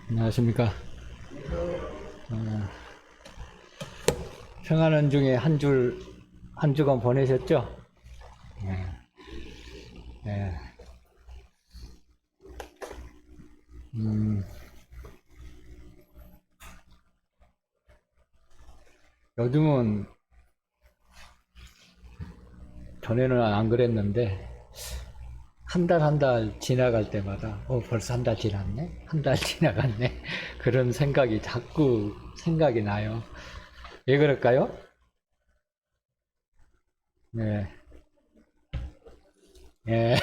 안녕하십니까. 어, 평안원 중에 한 주간 보내셨죠? 네. 네. 요즘은, 전에는 안 그랬는데, 한 달 지나갈 때마다, 벌써 한 달 지났네? 한 달 지나갔네? 그런 생각이 자꾸 생각이 나요. 왜 그럴까요? 네. 예.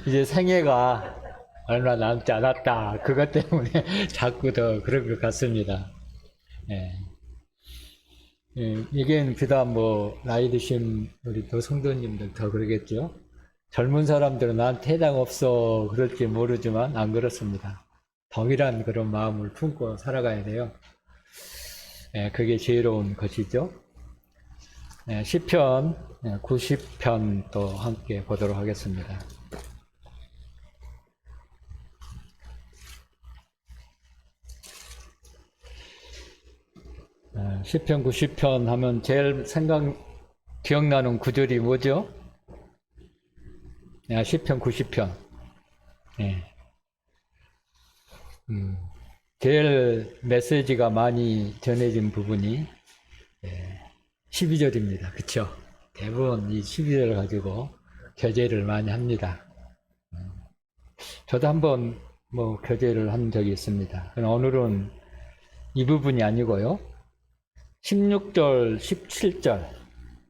이제 생애가 얼마 남지 않았다. 그것 때문에 자꾸 더 그런 것 같습니다. 예. 예, 이게 비단 나이 드신 우리 또 성도님들 더 그러겠죠? 젊은 사람들은 나한테 해당 없어 그럴지 모르지만 안 그렇습니다. 동일한 그런 마음을 품고 살아가야 돼요. 예, 그게 지혜로운 것이죠. 예, 시편 90편 또 함께 보도록 하겠습니다. 시편 90편 하면 제일 기억나는 구절이 뭐죠? 시편 90편. 예. 제일 메시지가 많이 전해진 부분이 12절입니다. 그쵸? 대부분 이 12절을 가지고 교제를 많이 합니다. 저도 한번 교제를 한 적이 있습니다. 오늘은 이 부분이 아니고요. 16절, 17절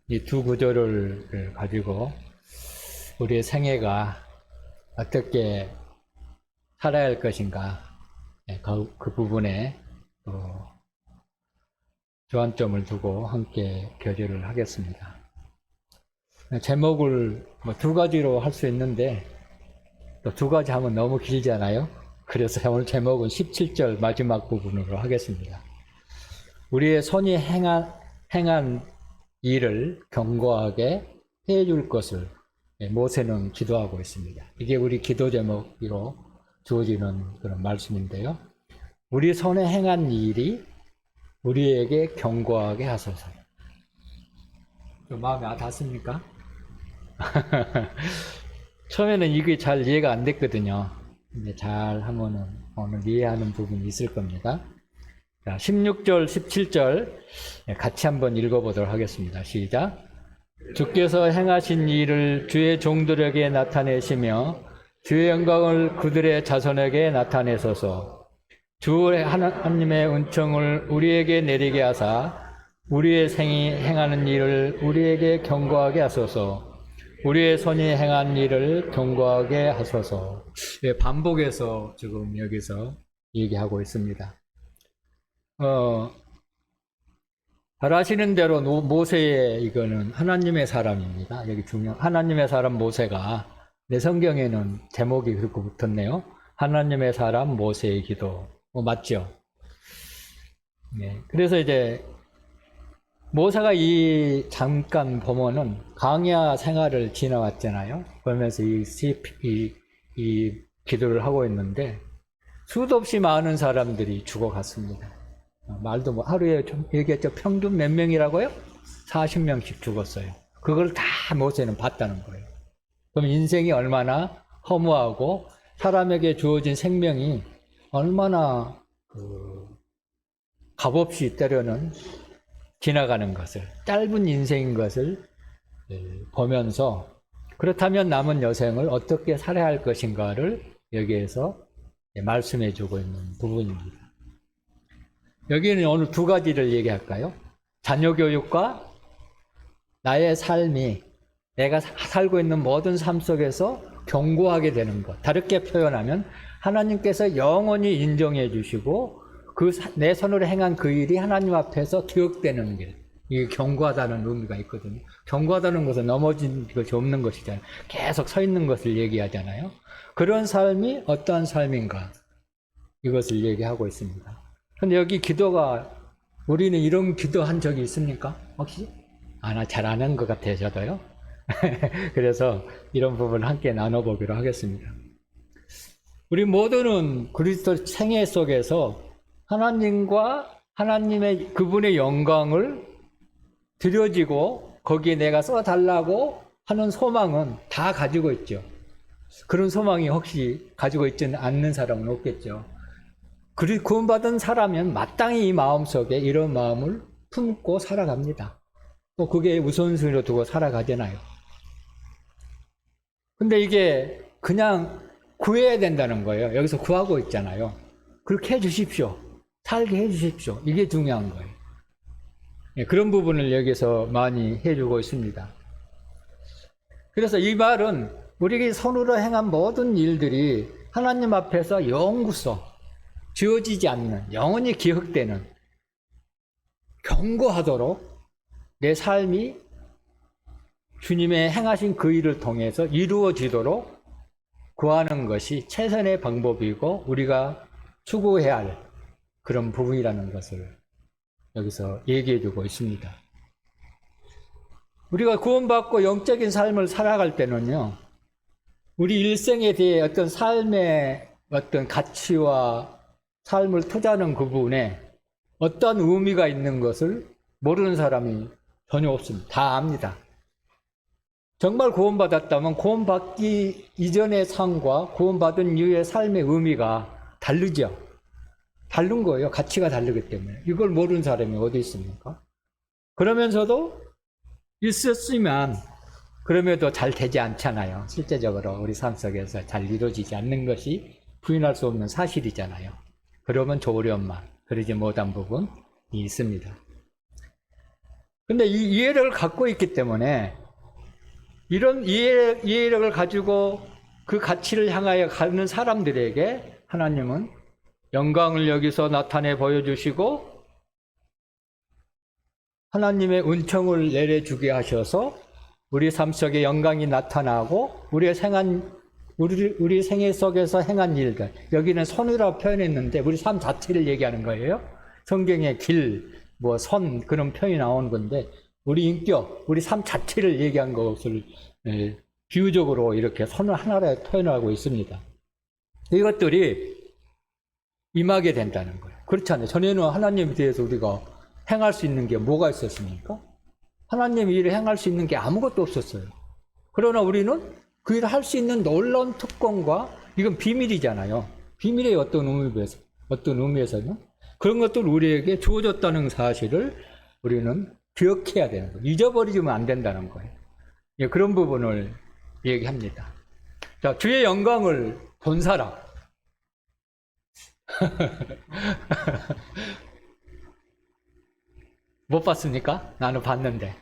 이 두 구절을 가지고 우리의 생애가 어떻게 살아야 할 것인가 그 부분에 주안점을 두고 함께 교제를 하겠습니다. 제목을 두 가지로 할 수 있는데 또 두 가지 하면 너무 길잖아요. 그래서 오늘 제목은 17절 마지막 부분으로 하겠습니다. 우리의 손이 행한 일을 견고하게 해줄 것을 모세는 기도하고 있습니다. 이게 우리 기도 제목으로 주어지는 그런 말씀인데요. 우리 손에 행한 일이 우리에게 견고하게 하소서. 좀 마음에 닿습니까? 처음에는 이게 잘 이해가 안 됐거든요. 근데 잘 하면은 오늘 이해하는 부분이 있을 겁니다. 자, 16절, 17절 같이 한번 읽어보도록 하겠습니다. 시작. 주께서 행하신 일을 주의 종들에게 나타내시며 주의 영광을 그들의 자손에게 나타내소서. 주 하나님의 은총을 우리에게 내리게 하사 우리의 생이 행하는 일을 우리에게 견고하게 하소서. 우리의 손이 행한 일을 견고하게 하소서. 반복해서 지금 여기서 얘기하고 있습니다. 잘 아시는 대로 모세의 이거는 하나님의 사람입니다. 여기 하나님의 사람 모세가 내 성경에는 제목이 그렇게 붙었네요. 하나님의 사람 모세의 기도. 맞죠? 네. 그래서 이제 모세가 잠깐 보면은 광야 생활을 지나왔잖아요. 그러면서 이 기도를 하고 있는데 수도 없이 많은 사람들이 죽어갔습니다. 말도 하루에 좀 얘기했죠. 평균 몇 명이라고요? 40명씩 죽었어요. 그걸 다 모세는 봤다는 거예요. 그럼 인생이 얼마나 허무하고 사람에게 주어진 생명이 얼마나 값없이 때로는 지나가는 것을, 짧은 인생인 것을 보면서 그렇다면 남은 여생을 어떻게 살아야 할 것인가를 여기에서 말씀해 주고 있는 부분입니다. 여기는 오늘 두 가지를 얘기할까요? 자녀 교육과 나의 삶이 내가 살고 있는 모든 삶 속에서 견고하게 되는 것. 다르게 표현하면 하나님께서 영원히 인정해 주시고 내 손으로 행한 그 일이 하나님 앞에서 기억되는 길. 이게 견고하다는 의미가 있거든요. 견고하다는 것은 넘어진 것이 없는 것이잖아요. 계속 서 있는 것을 얘기하잖아요. 그런 삶이 어떠한 삶인가? 이것을 얘기하고 있습니다. 근데 여기 기도가 우리는 이런 기도한 적이 있습니까? 혹시? 나 잘 안 한 것 같아요, 저도요. 그래서 이런 부분을 함께 나눠보기로 하겠습니다. 우리 모두는 그리스도 생애 속에서 하나님과 하나님의 그분의 영광을 드려지고 거기에 내가 써달라고 하는 소망은 다 가지고 있죠. 그런 소망이 혹시 가지고 있지는 않는 사람은 없겠죠. 구원받은 사람은 마땅히 이 마음속에 이런 마음을 품고 살아갑니다. 또 그게 우선순위로 두고 살아가잖아요. 근데 이게 그냥 구해야 된다는 거예요. 여기서 구하고 있잖아요. 그렇게 해 주십시오. 살게 해 주십시오. 이게 중요한 거예요. 그런 부분을 여기서 많이 해주고 있습니다. 그래서 이 말은 우리가 손으로 행한 모든 일들이 하나님 앞에서 영구소, 지워지지 않는, 영원히 기억되는, 견고하도록 내 삶이 주님의 행하신 그 일을 통해서 이루어지도록 구하는 것이 최선의 방법이고 우리가 추구해야 할 그런 부분이라는 것을 여기서 얘기해 주고 있습니다. 우리가 구원받고 영적인 삶을 살아갈 때는요, 우리 일생에 대해 어떤 삶의 어떤 가치와 삶을 투자하는 그 부분에 어떤 의미가 있는 것을 모르는 사람이 전혀 없습니다. 다 압니다. 정말 구원받았다면 구원받기 이전의 삶과 구원받은 이후의 삶의 의미가 다르죠. 다른 거예요. 가치가 다르기 때문에. 이걸 모르는 사람이 어디 있습니까? 그러면서도 있었으면 그럼에도 잘 되지 않잖아요. 실제적으로 우리 삶 속에서 잘 이루어지지 않는 것이 부인할 수 없는 사실이잖아요. 그러면 좋으련만 그러지 못한 부분이 있습니다. 근데 이 이해력을 갖고 있기 때문에 이런 이해력을 가지고 그 가치를 향하여 가는 사람들에게 하나님은 영광을 여기서 나타내 보여주시고 하나님의 은총을 내려주게 하셔서 우리 삶 속에 영광이 나타나고 우리 생애 속에서 행한 일들, 여기는 선이라고 표현했는데 우리 삶 자체를 얘기하는 거예요. 성경에 길, 선 그런 표현이 나오는 건데 우리 인격, 우리 삶 자체를 얘기한 것을 비유적으로 이렇게 선을 하나로 표현하고 있습니다. 이것들이 임하게 된다는 거예요. 그렇지 않아요. 전에는 하나님에 대해서 우리가 행할 수 있는 게 뭐가 있었습니까? 하나님 일을 행할 수 있는 게 아무것도 없었어요. 그러나 우리는 그 일을 할 수 있는 놀라운 특권과 이건 비밀이잖아요. 비밀의 어떤 의미에서는 그런 것들 우리에게 주어졌다는 사실을 우리는 기억해야 되는 거예요. 잊어버리면 안 된다는 거예요. 예, 그런 부분을 얘기합니다. 자, 주의 영광을 본 사람. 못 봤습니까? 나는 봤는데.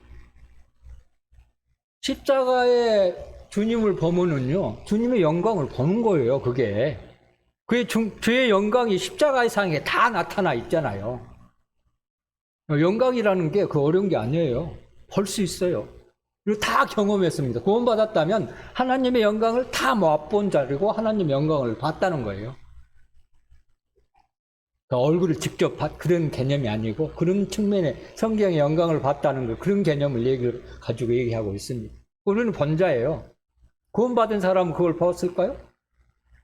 십자가에 주님을 보면은요, 주님의 영광을 보는 거예요, 그게. 주의 영광이 십자가상에 다 나타나 있잖아요. 영광이라는 게 그 어려운 게 아니에요. 볼 수 있어요. 그리고 다 경험했습니다. 구원받았다면 하나님의 영광을 다 맛본 자리고 하나님의 영광을 봤다는 거예요. 얼굴을 직접 그런 개념이 아니고 그런 측면에 성경의 영광을 봤다는 거 그런 개념을 가지고 얘기하고 있습니다. 우리는 본자예요. 구원받은 사람은 그걸 봤을까요?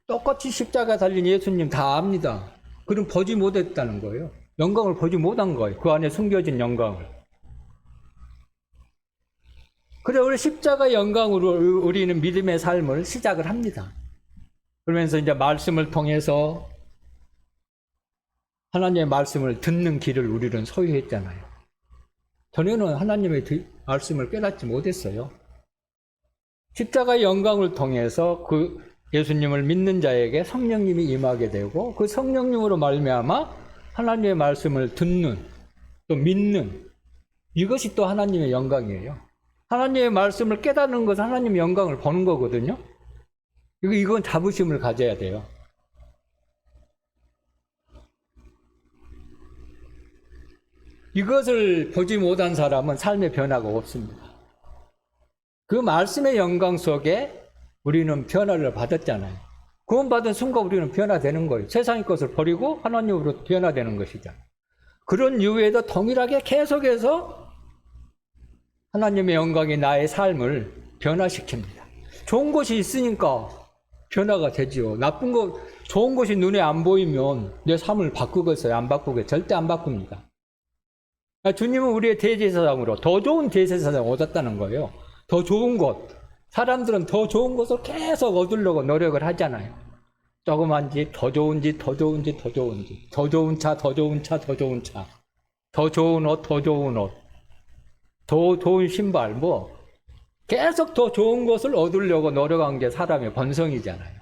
똑같이 십자가 달린 예수님 다 압니다. 그럼 보지 못했다는 거예요. 영광을 보지 못한 거예요. 그 안에 숨겨진 영광을. 그래 우리 십자가 영광으로 우리는 믿음의 삶을 시작을 합니다. 그러면서 이제 말씀을 통해서 하나님의 말씀을 듣는 길을 우리는 소유했잖아요. 전에는 하나님의 말씀을 깨닫지 못했어요. 십자가의 영광을 통해서 그 예수님을 믿는 자에게 성령님이 임하게 되고 그 성령님으로 말미암아 하나님의 말씀을 듣는 또 믿는 이것이 또 하나님의 영광이에요. 하나님의 말씀을 깨닫는 것은 하나님의 영광을 보는 거거든요. 이건 자부심을 가져야 돼요. 이것을 보지 못한 사람은 삶의 변화가 없습니다. 그 말씀의 영광 속에 우리는 변화를 받았잖아요. 구원받은 순간 우리는 변화되는 거예요. 세상의 것을 버리고 하나님으로 변화되는 것이죠. 그런 이후에도 동일하게 계속해서 하나님의 영광이 나의 삶을 변화시킵니다. 좋은 것이 있으니까 변화가 되지요. 나쁜 거, 좋은 것이 눈에 안 보이면 내 삶을 바꾸겠어요? 안 바꾸겠어요? 절대 안 바꿉니다. 주님은 우리의 대제사장으로 더 좋은 대제사장을 얻었다는 거예요. 더 좋은 것. 사람들은 더 좋은 것을 계속 얻으려고 노력을 하잖아요. 조그만 집, 더 좋은 집, 더 좋은 집, 더 좋은 집. 더 좋은 차, 더 좋은 차, 더 좋은 차. 더 좋은 옷, 더 좋은 옷. 더 좋은 신발, 뭐. 계속 더 좋은 것을 얻으려고 노력한 게 사람의 본성이잖아요.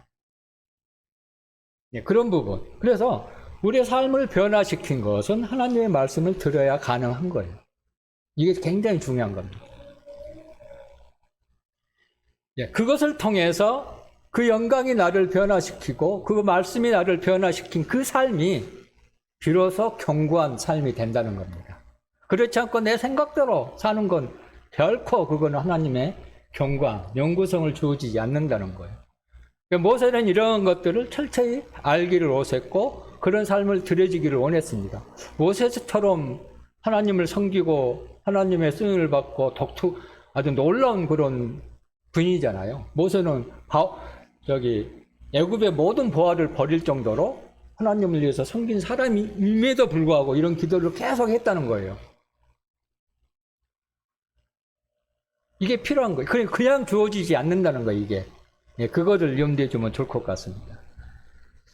네, 그런 부분. 그래서 우리의 삶을 변화시킨 것은 하나님의 말씀을 들어야 가능한 거예요. 이게 굉장히 중요한 겁니다. 네, 그것을 통해서 그 영광이 나를 변화시키고 그 말씀이 나를 변화시킨 그 삶이 비로소 견고한 삶이 된다는 겁니다. 그렇지 않고 내 생각대로 사는 건 결코 그건 하나님의 경광, 영구성을 주어지지 않는다는 거예요. 모세는 이런 것들을 철저히 알기를 원했고 그런 삶을 들여지기를 원했습니다. 모세처럼 하나님을 섬기고 하나님의 승인을 받고 아주 놀라운 그런 분이잖아요. 모세는 애굽의 모든 보화를 버릴 정도로 하나님을 위해서 섬긴 사람임에도 불구하고 이런 기도를 계속 했다는 거예요. 이게 필요한 거예요. 그냥 주어지지 않는다는 거예요, 이게. 예, 그것을 염두에 두면 좋을 것 같습니다.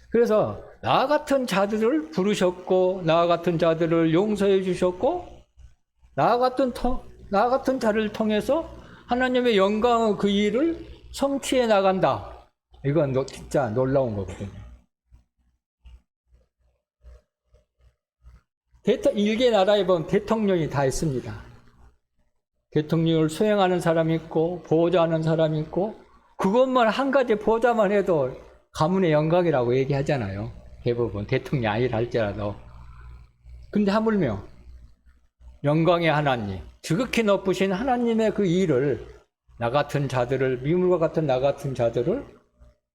그래서 나 같은 자들을 부르셨고 나 같은 자들을 용서해 주셨고 나 같은 자를 통해서 하나님의 영광의 그 일을 성취해 나간다. 이건 진짜 놀라운 거거든요. 일개 나라에 보면 대통령이 다 있습니다. 대통령을 수행하는 사람이 있고 보호자하는 사람이 있고 그것만 한 가지 보호자만 해도 가문의 영광이라고 얘기하잖아요. 대부분 대통령 아니라 할지라도. 근데 하물며 영광의 하나님, 지극히 높으신 하나님의 그 일을 나 같은 자들을, 미물과 같은 나 같은 자들을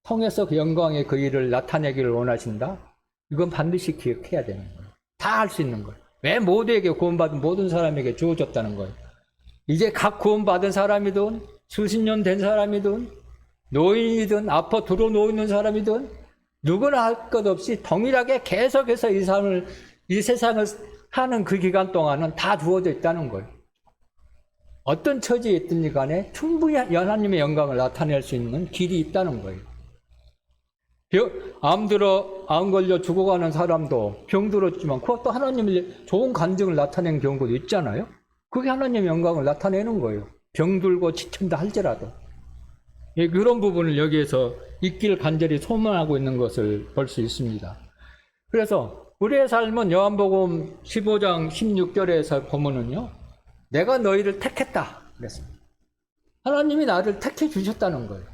통해서 그 영광의 그 일을 나타내기를 원하신다? 이건 반드시 기억해야 되는 거예요. 다 할 수 있는 거예요. 왜 모두에게 구원받은 모든 사람에게 주어졌다는 거예요. 이제 각 구원받은 사람이든 수십 년 된 사람이든 노인이든 아파 들어 누워있는 사람이든 누구나 할 것 없이 동일하게 계속해서 이 세상을 사는 그 기간 동안은 다 주어져 있다는 거예요. 어떤 처지에 있든지 간에 충분히 하나님의 영광을 나타낼 수 있는 길이 있다는 거예요. 암 걸려 죽어가는 사람도 병들었지만 그것도 하나님의 좋은 간증을 나타낸 경우도 있잖아요. 그게 하나님의 영광을 나타내는 거예요. 병들고 지친다 할지라도. 그런 부분을 여기에서 있길 간절히 소망하고 있는 것을 볼 수 있습니다. 그래서 우리의 삶은 요한복음 15장 16절에서 보면은요, 내가 너희를 택했다 그랬습니다. 하나님이 나를 택해 주셨다는 거예요.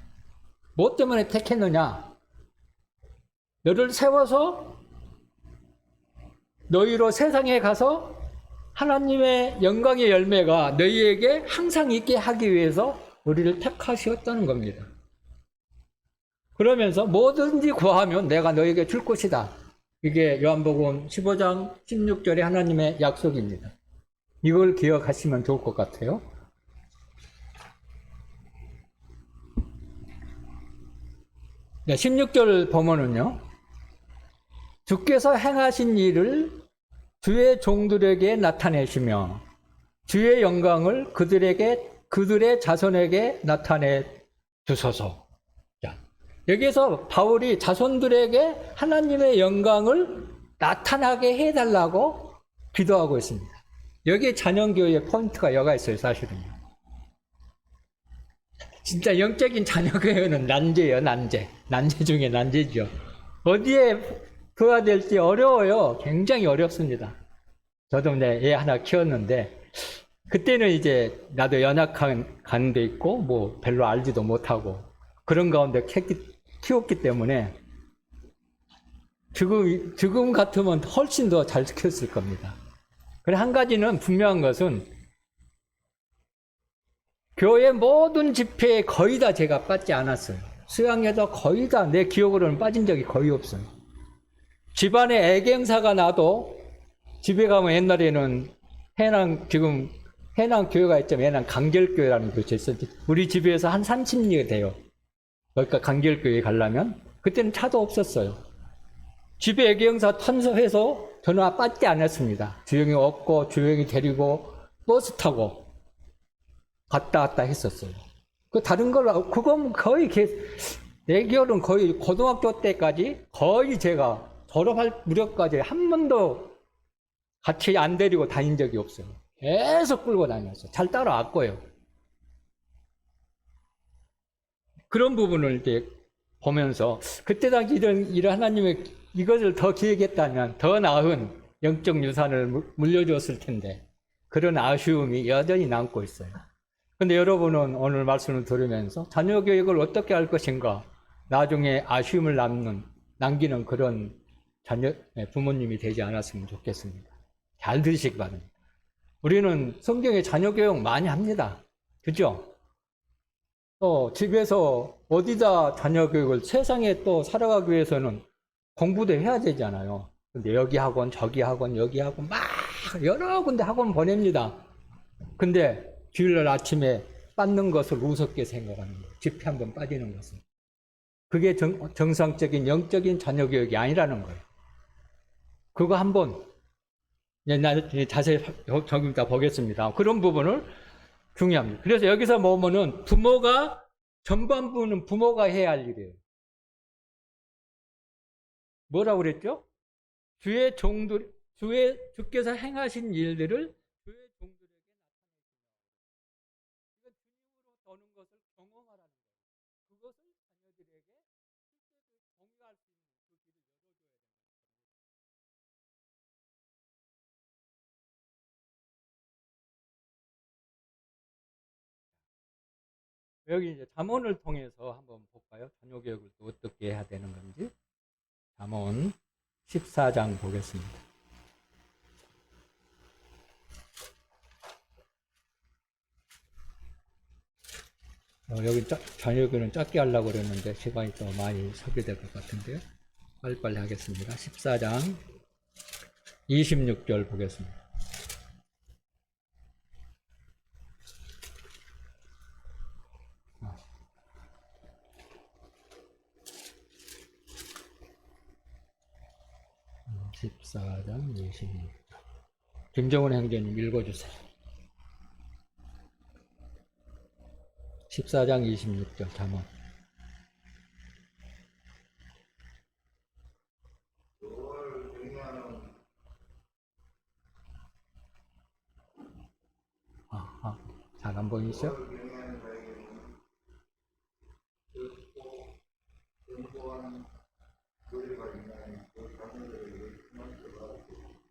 뭐 때문에 택했느냐? 너를 세워서 너희로 세상에 가서 하나님의 영광의 열매가 너희에게 항상 있게 하기 위해서 우리를 택하셨다는 겁니다. 그러면서 뭐든지 구하면 내가 너에게 줄 것이다. 이게 요한복음 15장 16절의 하나님의 약속입니다. 이걸 기억하시면 좋을 것 같아요. 네, 16절 보면은요, 주께서 행하신 일을 주의 종들에게 나타내시며 주의 영광을 그들의 자손에게 나타내 주소서. 자, 여기서 바울이 자손들에게 하나님의 영광을 나타나게 해달라고 기도하고 있습니다. 여기에 자녀교회의 포인트가 여가 있어요, 사실은요. 진짜 영적인 자녀교회는 난제예요, 난제. 난제 중에 난제죠. 어디에 둬야 될지 어려워요. 굉장히 어렵습니다. 저도 애 하나 키웠는데, 그때는 이제 나도 연약한 간도 있고, 뭐 별로 알지도 못하고, 그런 가운데 키웠기 때문에, 지금 같으면 훨씬 더 잘 키웠을 겁니다. 그리고 한 가지는 분명한 것은, 교회 모든 집회에 거의 다 제가 빠지지 않았어요. 수양회도 거의 다 내 기억으로는 빠진 적이 거의 없어요. 집안에 애경사가 나도 집에 가면 옛날에는 지금 해남 교회가 있지만 해남 강결교회라는 교회 있었는데 우리 집에서 한 30년이 돼요. 그러니까 강길교회 가려면 그때는 차도 없었어요. 집에 애기형사 탄소해서 전화 빠지 안 했습니다. 주영이 없고 주영이 데리고 버스 타고 갔다 했었어요. 그 다른 걸 그건 거의 내 기억은 거의 고등학교 때까지 거의 제가 졸업할 무렵까지 한 번도 같이 안 데리고 다닌 적이 없어요. 계속 끌고 다녔어요. 잘 따라왔고요. 그런 부분을 이제 보면서 그때 당시 이런 하나님의 이것을 더 기획했다면 더 나은 영적 유산을 물려주었을 텐데 그런 아쉬움이 여전히 남고 있어요. 근데 여러분은 오늘 말씀을 들으면서 자녀 교육을 어떻게 할 것인가 나중에 아쉬움을 남기는 그런 부모님이 되지 않았으면 좋겠습니다. 잘 들으시기 바랍니다. 우리는 성경에 자녀 교육 많이 합니다. 그죠? 또 집에서 어디다 자녀 교육을 세상에 또 살아가기 위해서는 공부도 해야 되잖아요. 근데 여기 학원, 저기 학원, 여기 학원 막 여러 군데 학원 보냅니다. 근데 주일날 아침에 빠는 것을 우습게 생각하는 거예요. 집회 한번 빠지는 것은. 그게 정상적인 영적인 자녀 교육이 아니라는 거예요. 그거 한번 자세히 좀 이따 보겠습니다. 그런 부분을 중요합니다. 그래서 여기서 보면은 부모가 전반부는 부모가 해야 할 일이에요. 뭐라고 그랬죠? 주께서 행하신 일들을 주의 종들에게 나타내시라. 이건 주님으로 도는 것을 경험하라는 거예요. 그것을 자녀들에게 실제로 공유할 수 있는 그 길을 열어줘야 된다. 여기 이제 잠언을 통해서 한번 볼까요? 자녀 교육을 또 어떻게 해야 되는 건지. 잠언 14장 보겠습니다. 여기 자녀 교육은 짧게 하려고 그랬는데 시간이 또 많이 소비될 것 같은데요. 빨리빨리 하겠습니다. 14장 26절 보겠습니다. 어, 14장 26절. 김정은 행자님 읽어주세요. 14장 26절 잠언. 잘 안 보이시죠?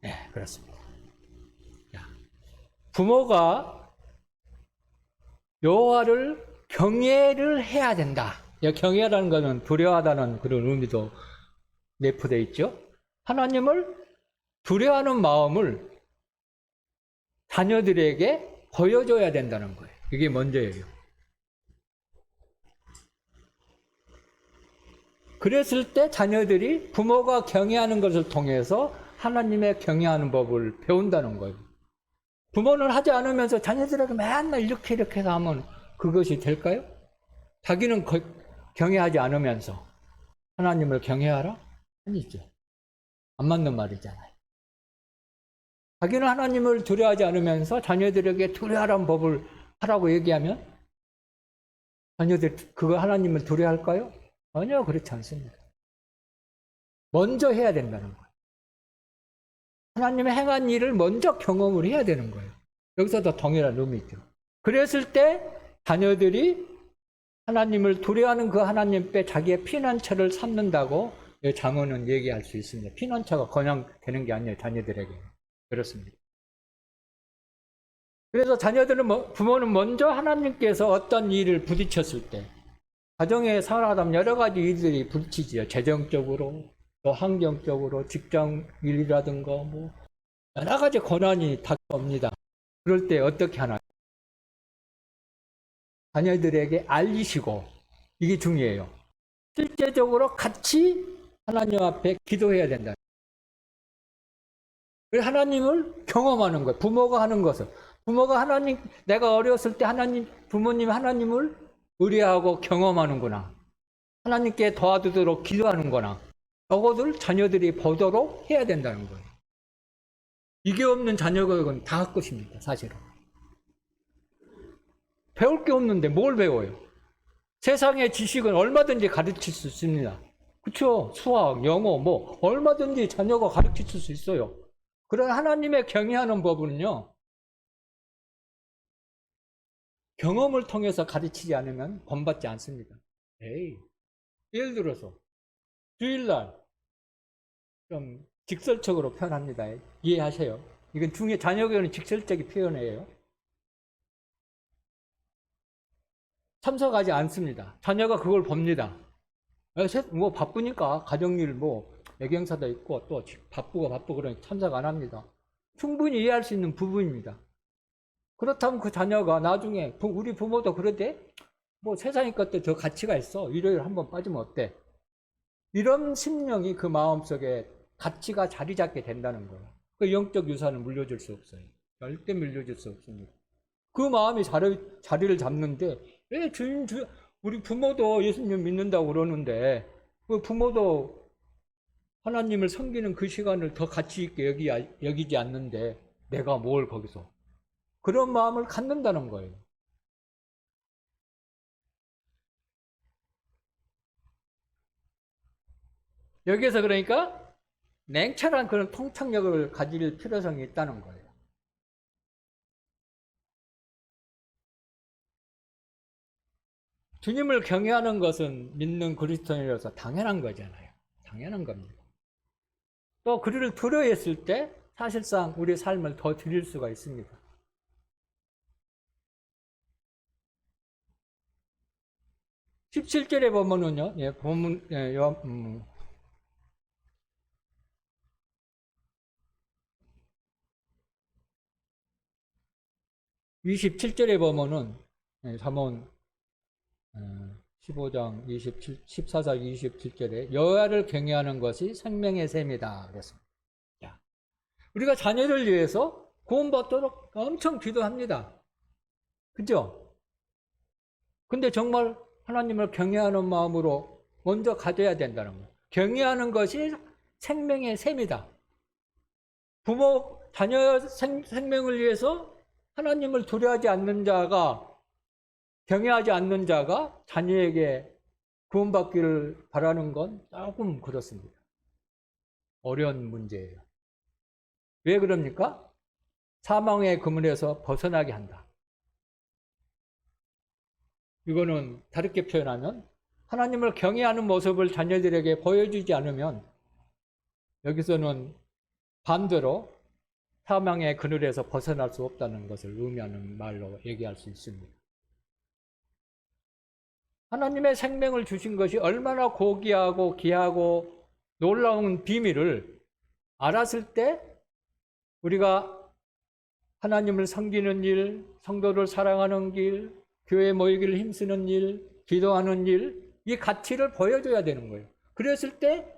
네, 그렇습니다. 부모가 여호와를 경외를 해야 된다. 경외라는 것은 두려워하다는 그런 의미도 내포되어 있죠. 하나님을 두려워하는 마음을 자녀들에게 보여줘야 된다는 거예요. 이게 먼저예요. 그랬을 때 자녀들이 부모가 경외하는 것을 통해서 하나님의 경외하는 법을 배운다는 거예요. 부모는 하지 않으면서 자녀들에게 맨날 이렇게 해서 하면 그것이 될까요? 자기는 경외하지 않으면서 하나님을 경외하라? 아니죠. 안 맞는 말이잖아요. 자기는 하나님을 두려워하지 않으면서 자녀들에게 두려워하라는 법을 하라고 얘기하면 자녀들 그거 하나님을 두려워할까요? 전혀 그렇지 않습니다. 먼저 해야 된다는 거예요. 하나님의 행한 일을 먼저 경험을 해야 되는 거예요. 여기서 더 동일한 의미죠. 그랬을 때 자녀들이 하나님을 두려워하는 그 하나님 앞에 자기의 피난처를 삼는다고 잠언은 얘기할 수 있습니다. 피난처가 그냥 되는 게 아니에요. 자녀들에게. 그렇습니다. 그래서 부모는 먼저 하나님께서 어떤 일을 부딪혔을 때 가정에 살아가다 여러 가지 일들이 부딪히지요. 재정적으로, 또 환경적으로, 직장 일이라든가 뭐 여러 가지 고난이 닥쳐옵니다. 그럴 때 어떻게 하나요? 자녀들에게 알리시고, 이게 중요해요. 실제적으로 같이 하나님 앞에 기도해야 된다. 하나님을 경험하는 거예요. 부모가 하는 것을. 부모가 내가 어렸을 때 부모님 하나님을 의뢰하고 경험하는구나. 하나님께 도와주도록 기도하는 거나 적어도 자녀들이 보도록 해야 된다는 거예요. 이게 없는 자녀가 다 할 것입니다, 사실은. 배울 게 없는데 뭘 배워요? 세상의 지식은 얼마든지 가르칠 수 있습니다. 그렇죠? 수학, 영어 뭐 얼마든지 자녀가 가르칠 수 있어요. 그러나 하나님의 경외하는 법은요, 경험을 통해서 가르치지 않으면 본받지 않습니다. 에이, 예를 들어서 주일날 좀 직설적으로 표현합니다. 이해하세요? 이건 중에 자녀교는 직설적인 표현이에요. 참석하지 않습니다. 자녀가 그걸 봅니다. 뭐 바쁘니까 가정일 뭐 애경사도 있고 또 바쁘고 그러니 참석 안 합니다. 충분히 이해할 수 있는 부분입니다. 그렇다면 그 자녀가 나중에 우리 부모도 그러대? 뭐 세상의 것도 더 가치가 있어. 일요일 한번 빠지면 어때? 이런 심령이 그 마음속에 가치가 자리 잡게 된다는 거예요. 그 영적 유산은 물려줄 수 없어요. 절대 물려줄 수 없습니다. 그 마음이 자리를 잡는데 왜 우리 부모도 예수님 믿는다고 그러는데 그 부모도 하나님을 섬기는 그 시간을 더 가치 있게 여기지 않는데 내가 뭘 거기서 그런 마음을 갖는다는 거예요. 여기에서 그러니까 냉철한 그런 통찰력을 가질 필요성이 있다는 거예요. 주님을 경외하는 것은 믿는 그리스도인으로서 당연한 거잖아요. 당연한 겁니다. 또 그를 두려워했을 때 사실상 우리 삶을 더 드릴 수가 있습니다. 17절에 보면은요, 예, 본문, 예, 27절에 보면은, 예, 잠언 15장 14장 27절에 여호와를 경외하는 것이 생명의 셈이다 그랬습니다. 우리가 자녀를 위해서 구원받도록 엄청 기도합니다. 그죠? 근데 정말 하나님을 경외하는 마음으로 먼저 가져야 된다는 거예요. 경외하는 것이 생명의 셈이다. 부모, 자녀 생명을 위해서 하나님을 두려워하지 않는 자가, 경외하지 않는 자가 자녀에게 구원받기를 바라는 건 조금 그렇습니다. 어려운 문제예요. 왜 그럽니까? 사망의 그물에서 벗어나게 한다. 이거는 다르게 표현하면 하나님을 경외하는 모습을 자녀들에게 보여주지 않으면 여기서는 반대로 사망의 그늘에서 벗어날 수 없다는 것을 의미하는 말로 얘기할 수 있습니다. 하나님의 생명을 주신 것이 얼마나 고귀하고 귀하고 놀라운 비밀을 알았을 때 우리가 하나님을 섬기는 일, 성도를 사랑하는 길, 교회 모이기를 힘쓰는 일, 기도하는 일, 이 가치를 보여줘야 되는 거예요. 그랬을 때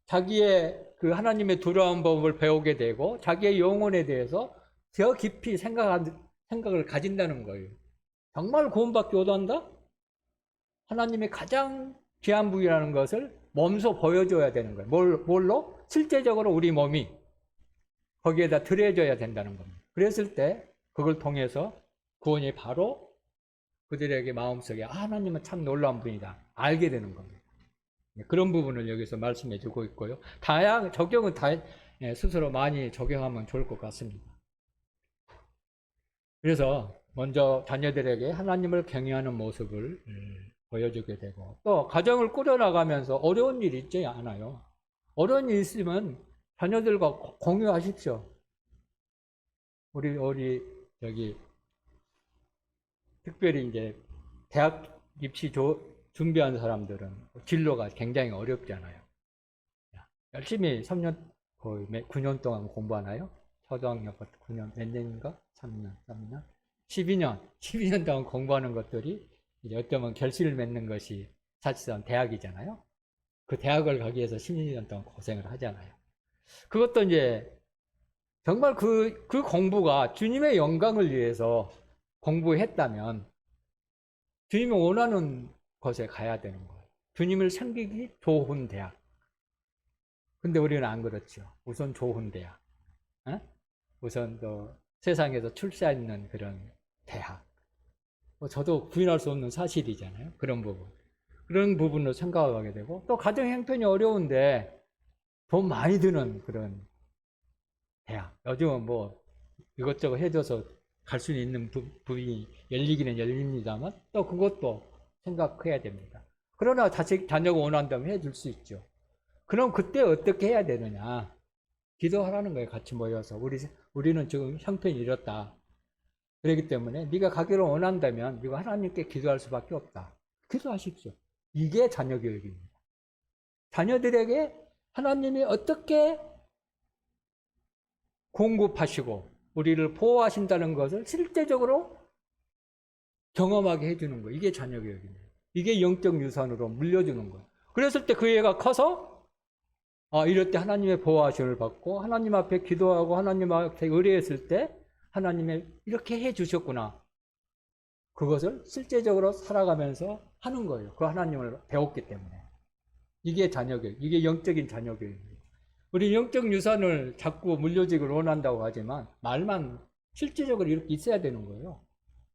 자기의 그 하나님의 두려운 법을 배우게 되고 자기의 영혼에 대해서 더 깊이 생각을 가진다는 거예요. 정말 구원받기 원한다? 하나님의 가장 귀한 분이라는 것을 몸소 보여줘야 되는 거예요. 뭘로? 실제적으로 우리 몸이 거기에다 들여져야 된다는 겁니다. 그랬을 때 그걸 통해서 구원이 바로 그들에게 마음속에 하나님은 참 놀라운 분이다 알게 되는 겁니다. 그런 부분을 여기서 말씀해 주고 있고요. 적용은 스스로 많이 적용하면 좋을 것 같습니다. 그래서 먼저 자녀들에게 하나님을 경외하는 모습을 보여주게 되고 또 가정을 꾸려나가면서 어려운 일이 있지 않아요. 어려운 일이 있으면 자녀들과 공유하십시오. 우리 여기 특별히 이제 대학 입시 준비하는 사람들은 진로가 굉장히 어렵잖아요. 열심히 3년, 거의 9년 동안 공부하나요? 초등학교 9년, 몇 년인가? 3년, 12년 동안 공부하는 것들이 이제 어쩌면 결실을 맺는 것이 사실상 대학이잖아요. 그 대학을 가기 위해서 12년 동안 고생을 하잖아요. 그것도 이제 정말 그 공부가 주님의 영광을 위해서 공부했다면 주님이 원하는 곳에 가야 되는 거예요. 주님을 섬기기 좋은 대학. 근데 우리는 안 그렇죠. 우선 좋은 대학. 어? 우선 또 세상에서 출세하는 그런 대학. 뭐 저도 부인할 수 없는 사실이잖아요. 그런 부분. 그런 부분으로 생각하게 되고, 또 가정 형편이 어려운데 돈 많이 드는 그런 대학. 요즘은 뭐 이것저것 해줘서 갈 수 있는 부분이 열리기는 열립니다만, 또 그것도 생각해야 됩니다. 그러나 자녀가 원한다면 해줄 수 있죠. 그럼 그때 어떻게 해야 되느냐? 기도하라는 거예요. 같이 모여서. 우리는 지금 형편이 이렇다. 그렇기 때문에 네가 가기를 원한다면 네가 하나님께 기도할 수밖에 없다. 기도하십시오. 이게 자녀 교육입니다. 자녀들에게 하나님이 어떻게 공급하시고 우리를 보호하신다는 것을 실제적으로 경험하게 해주는 거예요. 이게 자녀 교육입니다. 이게 영적 유산으로 물려주는 거예요. 그랬을 때 그 애가 커서 이럴 때 하나님의 보호하심을 받고 하나님 앞에 기도하고 하나님 앞에 의뢰했을 때 하나님이 이렇게 해주셨구나. 그것을 실제적으로 살아가면서 하는 거예요. 그 하나님을 배웠기 때문에. 이게 자녀교육, 이게 영적인 자녀교육입니다. 우리 영적 유산을 자꾸 물려주기를 원한다고 하지만 말만 실제적으로 이렇게 있어야 되는 거예요.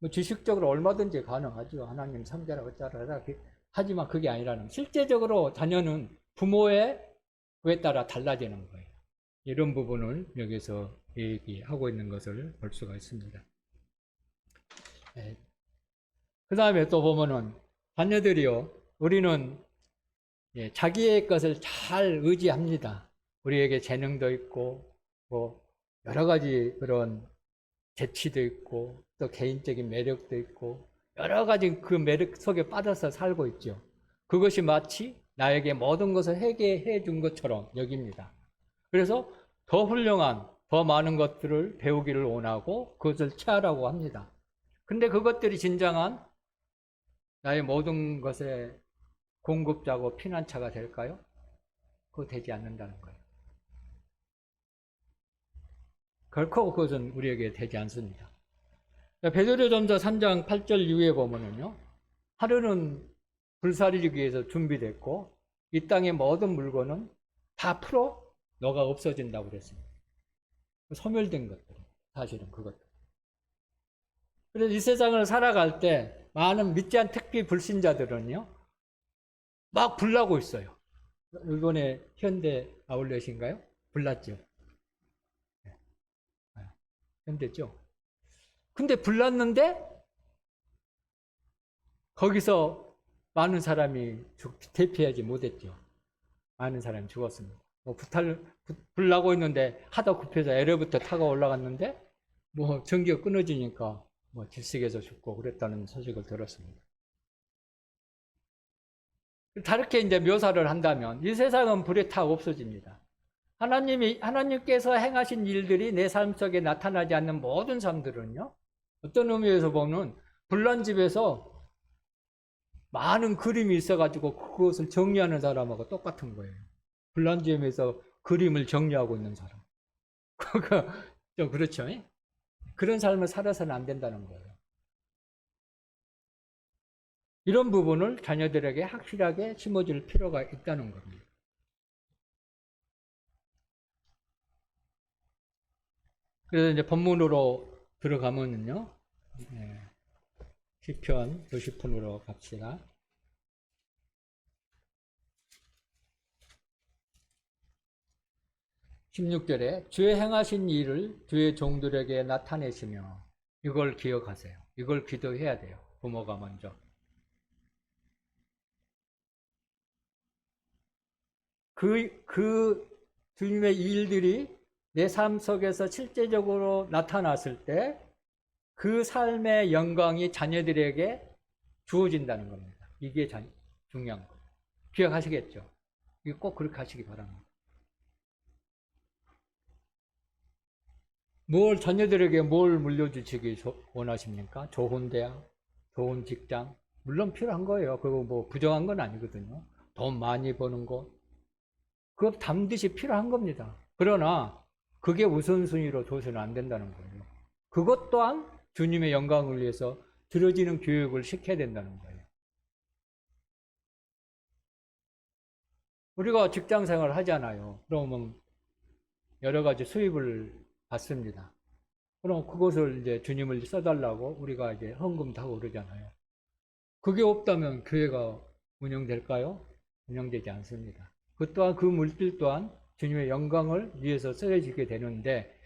뭐 지식적으로 얼마든지 가능하죠. 하나님 삼자라 어쩌라 하지만 그게 아니라는, 실제적으로 자녀는 부모의 그에 따라 달라지는 거예요. 이런 부분을 여기서 얘기하고 있는 것을 볼 수가 있습니다. 네. 그 다음에 또 보면은 자녀들이요, 우리는 자기의 것을 잘 의지합니다. 우리에게 재능도 있고 뭐 여러 가지 그런 재치도 있고 또 개인적인 매력도 있고 여러 가지 그 매력 속에 빠져서 살고 있죠. 그것이 마치 나에게 모든 것을 해결해 준 것처럼 여깁니다. 그래서 더 훌륭한, 더 많은 것들을 배우기를 원하고 그것을 취하라고 합니다. 근데 그것들이 진정한 나의 모든 것의 공급자고 피난처가 될까요? 그거 되지 않는다는 거예요. 결코 그것은 우리에게 되지 않습니다. 베드로전서 3장 8절 이후에 보면은요, 하루는 불사르기 위해서 준비됐고 이 땅의 모든 물건은 다 풀어 너가 없어진다고 그랬습니다. 소멸된 것들, 사실은 그것들. 그래서 이 세상을 살아갈 때 많은 믿지 않은 특히 불신자들은요 막 불나고 있어요. 이번에 현대 아울렛인가요? 불났죠. 현대죠. 근데 불났는데 거기서 많은 사람이 대피하지 못했죠. 많은 사람이 죽었습니다. 뭐 불나고 있는데 하다 급해서 엘리베이터 타고 올라갔는데 뭐 전기가 끊어지니까 뭐 질식해서 죽고 그랬다는 소식을 들었습니다. 다르게 이제 묘사를 한다면 이 세상은 불에 타 없어집니다. 하나님께서 행하신 일들이 내 삶 속에 나타나지 않는 모든 삶들은요, 어떤 의미에서 보면 불난 집에서 많은 그림이 있어가지고 그것을 정리하는 사람하고 똑같은 거예요. 불난 집에서 그림을 정리하고 있는 사람. 그거 좀 그렇죠? 그런 삶을 살아서는 안 된다는 거예요. 이런 부분을 자녀들에게 확실하게 심어줄 필요가 있다는 겁니다. 그래서 이제 본문으로 들어가면요, 시편 90편으로 갑시다. 16절에 주의 행하신 일을 주의 종들에게 나타내시며 이걸 기억하세요. 이걸 기도해야 돼요. 부모가 먼저. 그 주님의 일들이 내 삶 속에서 실제적으로 나타났을 때 그 삶의 영광이 자녀들에게 주어진다는 겁니다. 이게 중요한 거예요. 기억하시겠죠? 이거 꼭 그렇게 하시기 바랍니다. 자녀들에게 뭘 물려주시기 원하십니까? 좋은 대학, 좋은 직장. 물론 필요한 거예요. 그거 뭐 부정한 건 아니거든요. 돈 많이 버는 거. 그거 담듯이 필요한 겁니다. 그러나 그게 우선순위로 둬서는 안 된다는 거예요. 그것 또한 주님의 영광을 위해서 들어지는 교육을 시켜야 된다는 거예요. 우리가 직장 생활을 하잖아요. 그러면 여러 가지 수입을 받습니다. 그럼 그것을 이제 주님을 써달라고 우리가 이제 헌금도 하고 그러잖아요. 그게 없다면 교회가 운영될까요? 운영되지 않습니다. 그 또한 그 물질 또한 주님의 영광을 위해서 쓰여지게 되는데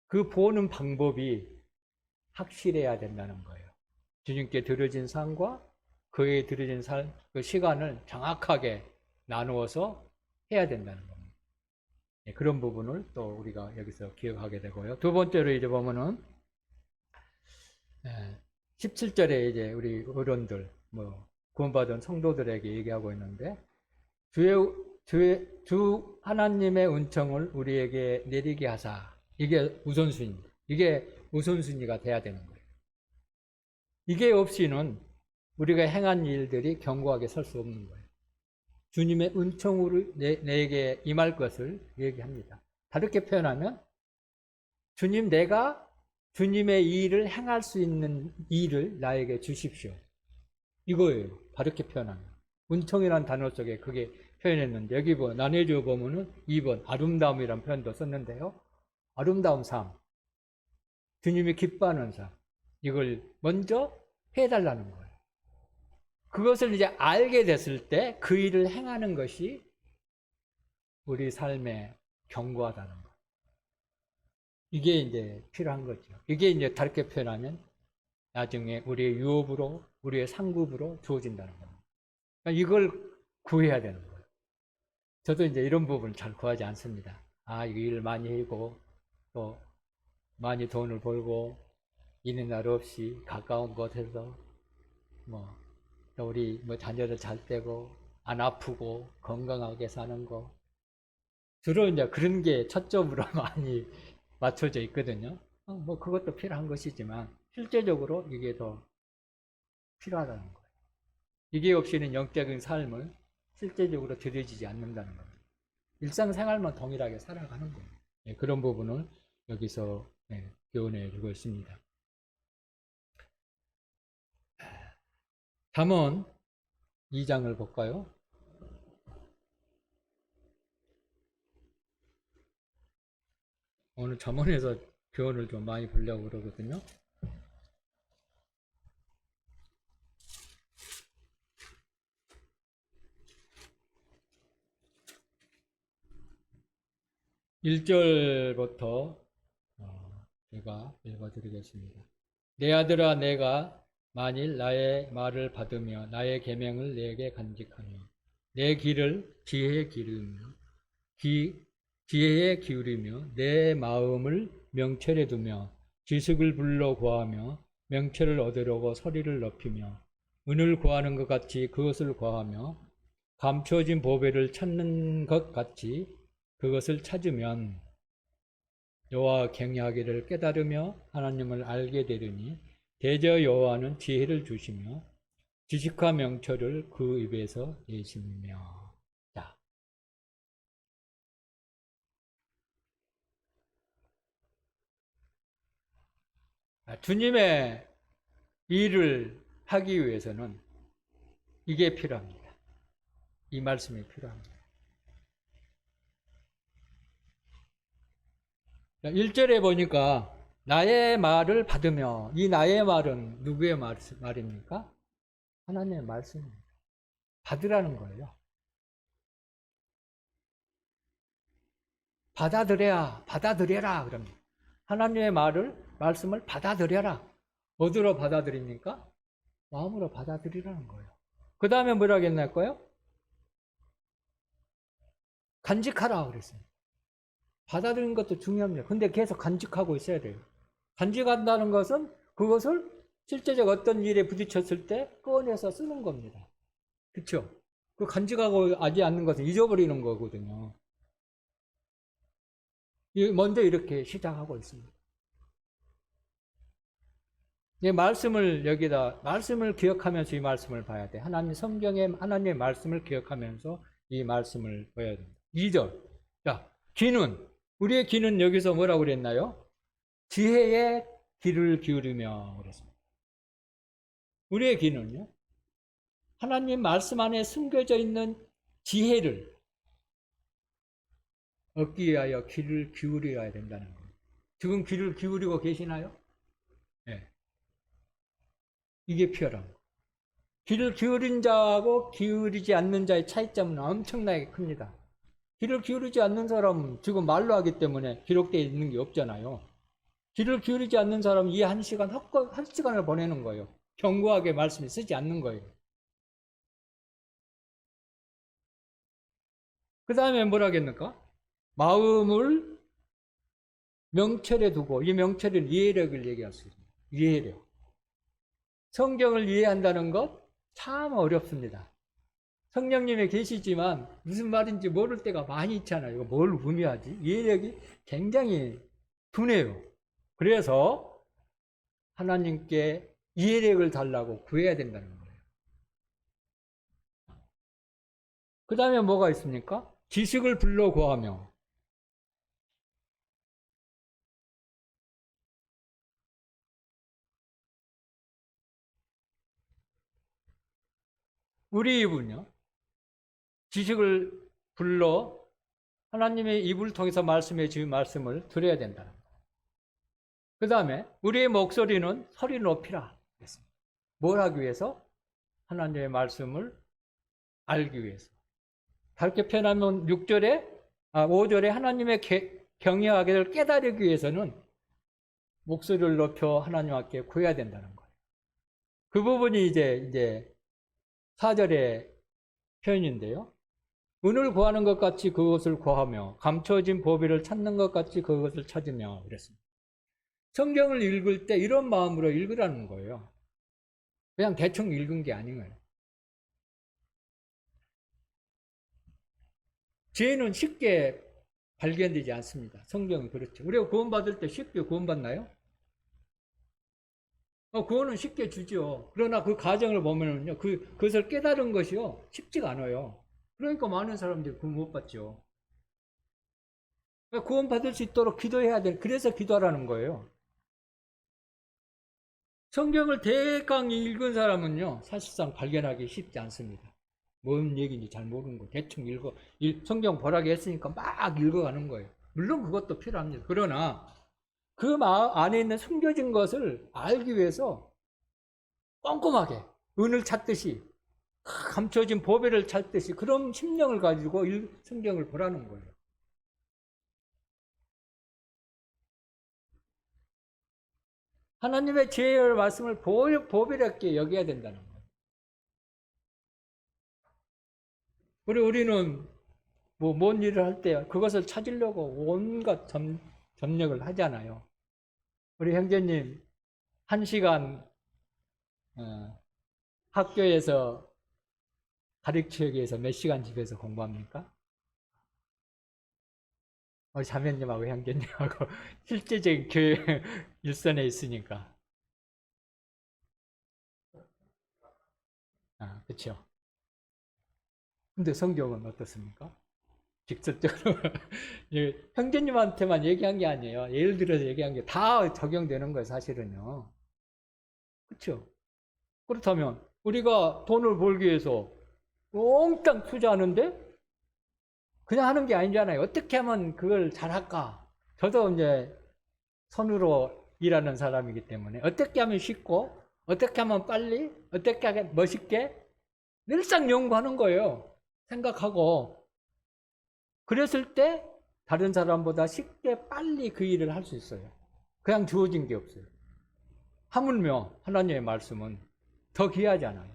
그 보는 방법이 확실해야 된다는 거예요. 주님께 드려진 상과 그에 드려진 그 시간을 정확하게 나누어서 해야 된다는 겁니다. 그런 부분을 또 우리가 여기서 기억하게 되고요. 두 번째로 이제 보면은 17절에 이제 우리 어른들, 구원받은 성도들에게 얘기하고 있는데, 주 하나님의 은총을 우리에게 내리게 하사. 이게 우선순위입니다. 이게 우선순위가 돼야 되는 거예요. 이게 없이는 우리가 행한 일들이 견고하게 설 수 없는 거예요. 주님의 은총으로 내게 임할 것을 얘기합니다. 다르게 표현하면, 내가 주님의 일을 행할 수 있는 일을 나에게 주십시오. 이거예요. 다르게 표현하면. 은총이라는 단어 속에 그게 표현했는데, 여기 나눠줘 보면은 2번, 아름다움이라는 표현도 썼는데요. 아름다운 삶. 주님이 기뻐하는 삶. 이걸 먼저 해달라는 거예요. 그것을 이제 알게 됐을 때 그 일을 행하는 것이 우리 삶에 견고하다는 거예요. 이게 이제 필요한 거죠. 이게 이제 다르게 표현하면 나중에 우리의 유업으로, 우리의 상급으로 주어진다는 겁니다. 그러니까 이걸 구해야 되는 거예요. 저도 이제 이런 부분을 잘 구하지 않습니다. 이거 일 많이 하고, 또 많이 돈을 벌고, 이는 날 없이 가까운 곳에서, 또 우리 자녀들 잘 되고, 안 아프고, 건강하게 사는 거. 주로 이제 그런 게 초점으로 많이 맞춰져 있거든요. 그것도 필요한 것이지만, 실제적으로 이게 더 필요하다는 거예요. 이게 없이는 영적인 삶을 실제적으로 드려지지 않는다는 겁니다. 일상생활만 동일하게 살아가는 거예요. 그런 부분을 여기서 교훈해 주고 있습니다. 잠언 2장을 볼까요? 오늘 잠언에서 교훈을 좀 많이 보려고 그러거든요. (1절부터) 제가 읽어드리겠습니다. 내 아들아, 내가 만일 나의 말을 받으며 나의 계명을 내게 간직하며 내 길을 지혜에 기울이며 내 마음을 명철에 두며 지식을 불러 구하며 명철을 얻으려고 소리를 높이며 은을 구하는 것 같이 그것을 구하며 감추어진 보배를 찾는 것 같이 그것을 찾으면 여호와 경외하기를 깨달으며 하나님을 알게 되리니 대저 여호와는 지혜를 주시며 지식과 명철을 그 입에서 내시며. 자, 주님의 일을 하기 위해서는 이게 필요합니다. 이 말씀이 필요합니다. 1절에 보니까 나의 말을 받으며, 이 나의 말은 누구의 말입니까? 하나님의 말씀입니다. 받으라는 거예요. 받아들여라 그럽니다. 하나님의 말씀을 받아들여라. 어디로 받아들입니까? 마음으로 받아들이라는 거예요. 그 다음에 뭐라고 했나요? 간직하라 그랬어요. 받아들이는 것도 중요합니다. 근데 계속 간직하고 있어야 돼요. 간직한다는 것은 그것을 실제적 어떤 일에 부딪혔을 때 꺼내서 쓰는 겁니다. 그렇죠? 그 간직하고 하지 않는 것은 잊어버리는 거거든요. 먼저 이렇게 시작하고 있습니다. 이 말씀을 말씀을 기억하면서 이 말씀을 봐야 돼. 하나님 성경의 하나님의 말씀을 기억하면서 이 말씀을 봐야 됩니다. 2절. 자, 우리의 귀는 여기서 뭐라고 그랬나요? 지혜의 귀를 기울이며 그랬습니다. 우리의 귀는요? 하나님 말씀 안에 숨겨져 있는 지혜를 얻기 위하여 귀를 기울여야 된다는 거예요. 지금 귀를 기울이고 계시나요? 네. 이게 필요한 거예요. 귀를 기울인 자하고 기울이지 않는 자의 차이점은 엄청나게 큽니다. 귀를 기울이지 않는 사람은 지금 말로 하기 때문에 기록되어 있는 게 없잖아요. 귀를 기울이지 않는 사람은 이 한 시간, 한 시간을 보내는 거예요. 견고하게 말씀이 쓰지 않는 거예요. 그 다음에 뭘 하겠습니까? 마음을 명철에 두고, 이 명철은 이해력을 얘기할 수 있습니다. 이해력. 성경을 이해한다는 것 참 어렵습니다. 성령님이 계시지만 무슨 말인지 모를 때가 많이 있잖아요. 이거 뭘 의미하지? 이해력이 굉장히 둔해요. 그래서 하나님께 이해력을 달라고 구해야 된다는 거예요. 그 다음에 뭐가 있습니까? 지식을 불러 구하며. 우리 입은요, 지식을 불러 하나님의 입을 통해서 말씀해 주신 말씀을 들어야 된다. 그 다음에 우리의 목소리는 소리 높이라. 뭘 하기 위해서? 하나님의 말씀을 알기 위해서. 다르게 표현하면 5절에 하나님의 경외하기를 깨달기 위해서는 목소리를 높여 하나님 앞에 구해야 된다는 거예요. 그 부분이 이제 4절의 표현인데요. 은을 구하는 것 같이 그것을 구하며 감춰진 보배를 찾는 것 같이 그것을 찾으며 그랬습니다. 성경을 읽을 때 이런 마음으로 읽으라는 거예요. 그냥 대충 읽은 게 아닌 거예요. 죄는 쉽게 발견되지 않습니다. 성경은 그렇죠. 우리가 구원받을 때 쉽게 구원받나요? 구원은 쉽게 주죠. 그러나 그 과정을 보면은요, 그것을 깨달은 것이요, 쉽지가 않아요. 그러니까 많은 사람들이 구원 못 받죠. 구원 받을 수 있도록 기도해야 돼. 그래서 기도하라는 거예요. 성경을 대강 읽은 사람은요, 사실상 발견하기 쉽지 않습니다. 뭔 얘기인지 잘 모르는 거 대충 성경 보라고 했으니까 막 읽어가는 거예요. 물론 그것도 필요합니다. 그러나 그 마음 안에 있는 숨겨진 것을 알기 위해서 꼼꼼하게 은을 찾듯이 감춰진 보배를 찾듯이 그런 심령을 가지고 성경을 보라는 거예요. 하나님의 지혜의 말씀을 보배롭게 여겨야 된다는 거예요. 우리는 뭔 일을 할 때 그것을 찾으려고 온갖 점력을 하잖아요. 우리 형제님 1시간 학교에서 가르치기 위해서 몇 시간 집에서 공부합니까? 자매님하고 형제님하고 실제적인 교회 일선에 있으니까. 그렇죠. 근데 성경은 어떻습니까? 직접적으로 형제님한테만 얘기한 게 아니에요. 예를 들어서 얘기한 게 다 적용되는 거예요, 사실은요. 그렇죠? 그렇다면 우리가 돈을 벌기 위해서 몽땅 투자하는데 그냥 하는 게 아니잖아요. 어떻게 하면 그걸 잘할까? 저도 이제 손으로 일하는 사람이기 때문에 어떻게 하면 쉽고 어떻게 하면 빨리 어떻게 하면 멋있게 늘상 연구하는 거예요. 생각하고 그랬을 때 다른 사람보다 쉽게 빨리 그 일을 할 수 있어요. 그냥 주어진 게 없어요. 하물며 하나님의 말씀은 더 귀하잖아요.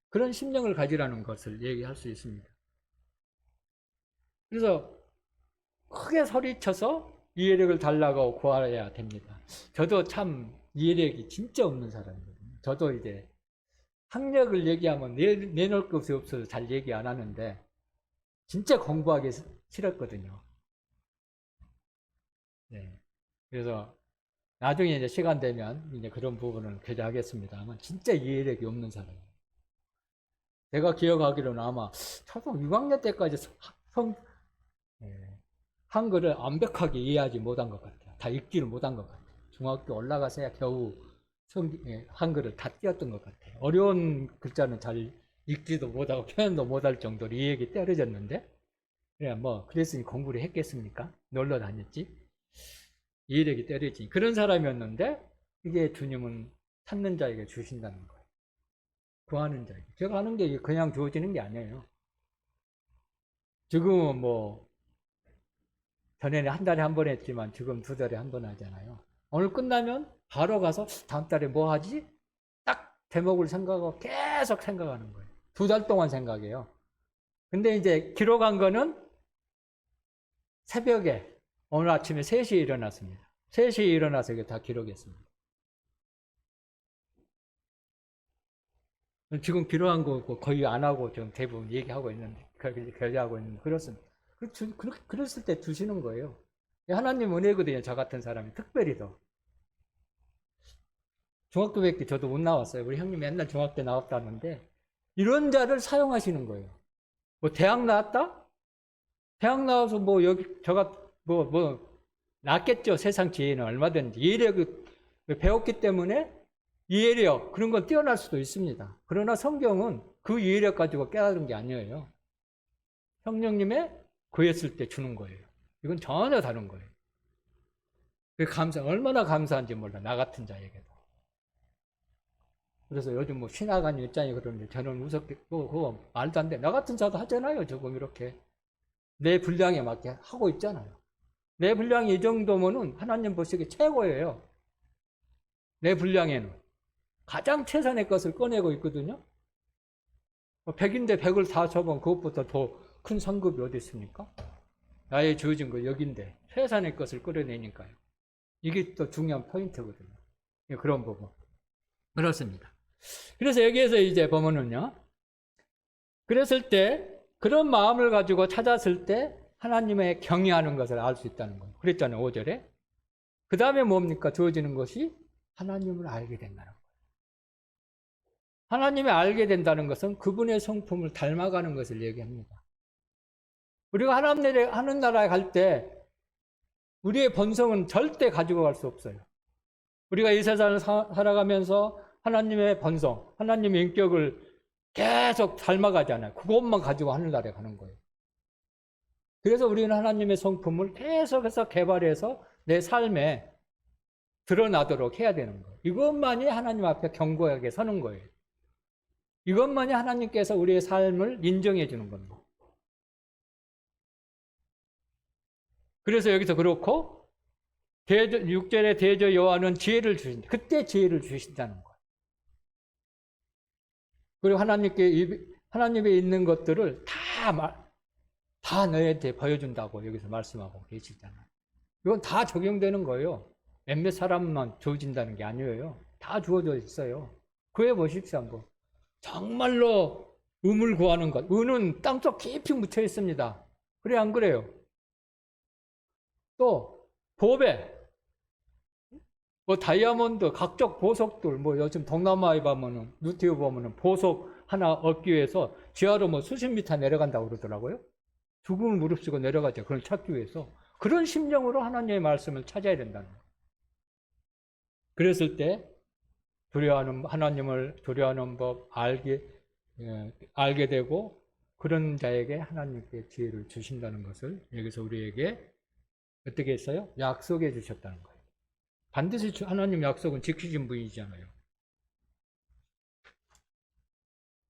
그런 심령을 가지라는 것을 얘기할 수 있습니다. 그래서 크게 소리쳐서 이해력을 달라고 구해야 됩니다. 저도 참 이해력이 진짜 없는 사람이거든요. 저도 이제 학력을 얘기하면 내놓을 것이 없어서 잘 얘기 안 하는데 진짜 공부하기 싫었거든요. 네. 그래서 나중에 이제 시간 되면 이제 그런 부분을 교제하겠습니다만 진짜 이해력이 없는 사람이에요. 제가 기억하기로는 아마 초등 6학년 때까지 한글을 완벽하게 이해하지 못한 것 같아요. 다 읽지를 못한 것 같아요. 중학교 올라가서야 겨우 한글을 다 띄었던 것 같아요. 어려운 글자는 잘 읽지도 못하고 표현도 못할 정도로 이해력이 떨어졌는데, 그래 뭐 그랬으니 공부를 했겠습니까? 놀러 다녔지. 이해력이 떨어지니 그런 사람이었는데, 이게 주님은 찾는 자에게 주신다는 거예요. 구하는 자에게. 제가 하는 게 그냥 주어지는 게 아니에요. 지금은 뭐 전에는 한 달에 한 번 했지만 지금 2달에 한 번 하잖아요. 오늘 끝나면 바로 가서 다음 달에 뭐 하지? 딱 제목을 생각하고 계속 생각하는 거예요. 2달 동안 생각해요. 근데 이제 기록한 거는 새벽에 오늘 아침에 3시에 일어났습니다. 3시에 일어나서 이게 다 기록했습니다. 지금 기록한 거 거의 안 하고 지금 대부분 얘기하고 있는데, 결제하고 있는데, 그렇습니다. 그랬을 때 주시는 거예요. 하나님 은혜거든요, 저 같은 사람이. 특별히 더. 중학교 때 저도 못 나왔어요. 우리 형님 맨날 중학교 때 나왔다는데, 이런 자를 사용하시는 거예요. 뭐, 대학 나왔다? 대학 나와서 뭐, 여기, 낫겠죠. 세상 지혜는 얼마든지. 이해력을 배웠기 때문에 이해력, 그런 건 뛰어날 수도 있습니다. 그러나 성경은 그 이해력 가지고 깨달은 게 아니에요. 성령님의 구했을 때 주는 거예요. 이건 전혀 다른 거예요. 얼마나 감사한지 몰라, 나 같은 자에게도. 그래서 요즘 뭐 신학한 일장이 그러는데 저는 무섭게, 그거 말도 안 돼. 나 같은 자도 하잖아요. 조금 이렇게. 내 분량에 맞게 하고 있잖아요. 내 분량이 이 정도면은 하나님 보시기에 최고예요. 내 분량에는. 가장 최선의 것을 꺼내고 있거든요. 100인데 100을 다 접으면 그것보다 더 큰 상급이 어디 있습니까? 나의 주어진 거 여긴데 최선의 것을 끌어내니까요. 이게 또 중요한 포인트거든요. 그런 부분. 그렇습니다. 그래서 여기에서 이제 보면은요. 그랬을 때 그런 마음을 가지고 찾았을 때 하나님의 경외하는 것을 알 수 있다는 거예요. 그랬잖아요. 5절에. 그 다음에 뭡니까? 주어지는 것이 하나님을 알게 된다는 거예요. 하나님을 알게 된다는 것은 그분의 성품을 닮아가는 것을 얘기합니다. 우리가 하나님 나라에 갈 때 우리의 본성은 절대 가지고 갈 수 없어요. 우리가 이 세상을 살아가면서 하나님의 본성, 하나님의 인격을 계속 닮아가잖아요. 그것만 가지고 하늘나라에 가는 거예요. 그래서 우리는 하나님의 성품을 계속해서 개발해서 내 삶에 드러나도록 해야 되는 거예요. 이것만이 하나님 앞에 견고하게 서는 거예요. 이것만이 하나님께서 우리의 삶을 인정해 주는 겁니다. 그래서 여기서 그렇고 6절에 대저 여호와는 지혜를 주신다. 그때 지혜를 주신다는 거예요. 그리고 하나님에 있는 것들을 다 너희한테 보여준다고 여기서 말씀하고 계시잖아요. 이건 다 적용되는 거예요. 몇몇 사람만 주어진다는 게 아니에요. 다 주어져 있어요. 구해 보십시오 한번. 정말로 음을 구하는 것. 은은 땅속 깊이 묻혀 있습니다. 그래 안 그래요? 또 보배, 뭐 다이아몬드, 각종 보석들, 뭐 요즘 동남아에 보면은 유튜브 보면은 보석 하나 얻기 위해서 지하로 뭐 수십 미터 내려간다고 그러더라고요. 죽음을 무릅쓰고 내려가죠. 그걸 찾기 위해서. 그런 심정으로 하나님의 말씀을 찾아야 된다는 거예요. 그랬을 때 하나님을 두려워하는 법 알게 되고 그런 자에게 하나님께 지혜를 주신다는 것을 여기서 우리에게 어떻게 했어요? 약속해 주셨다는 거예요. 반드시 하나님 약속은 지키신 분이잖아요.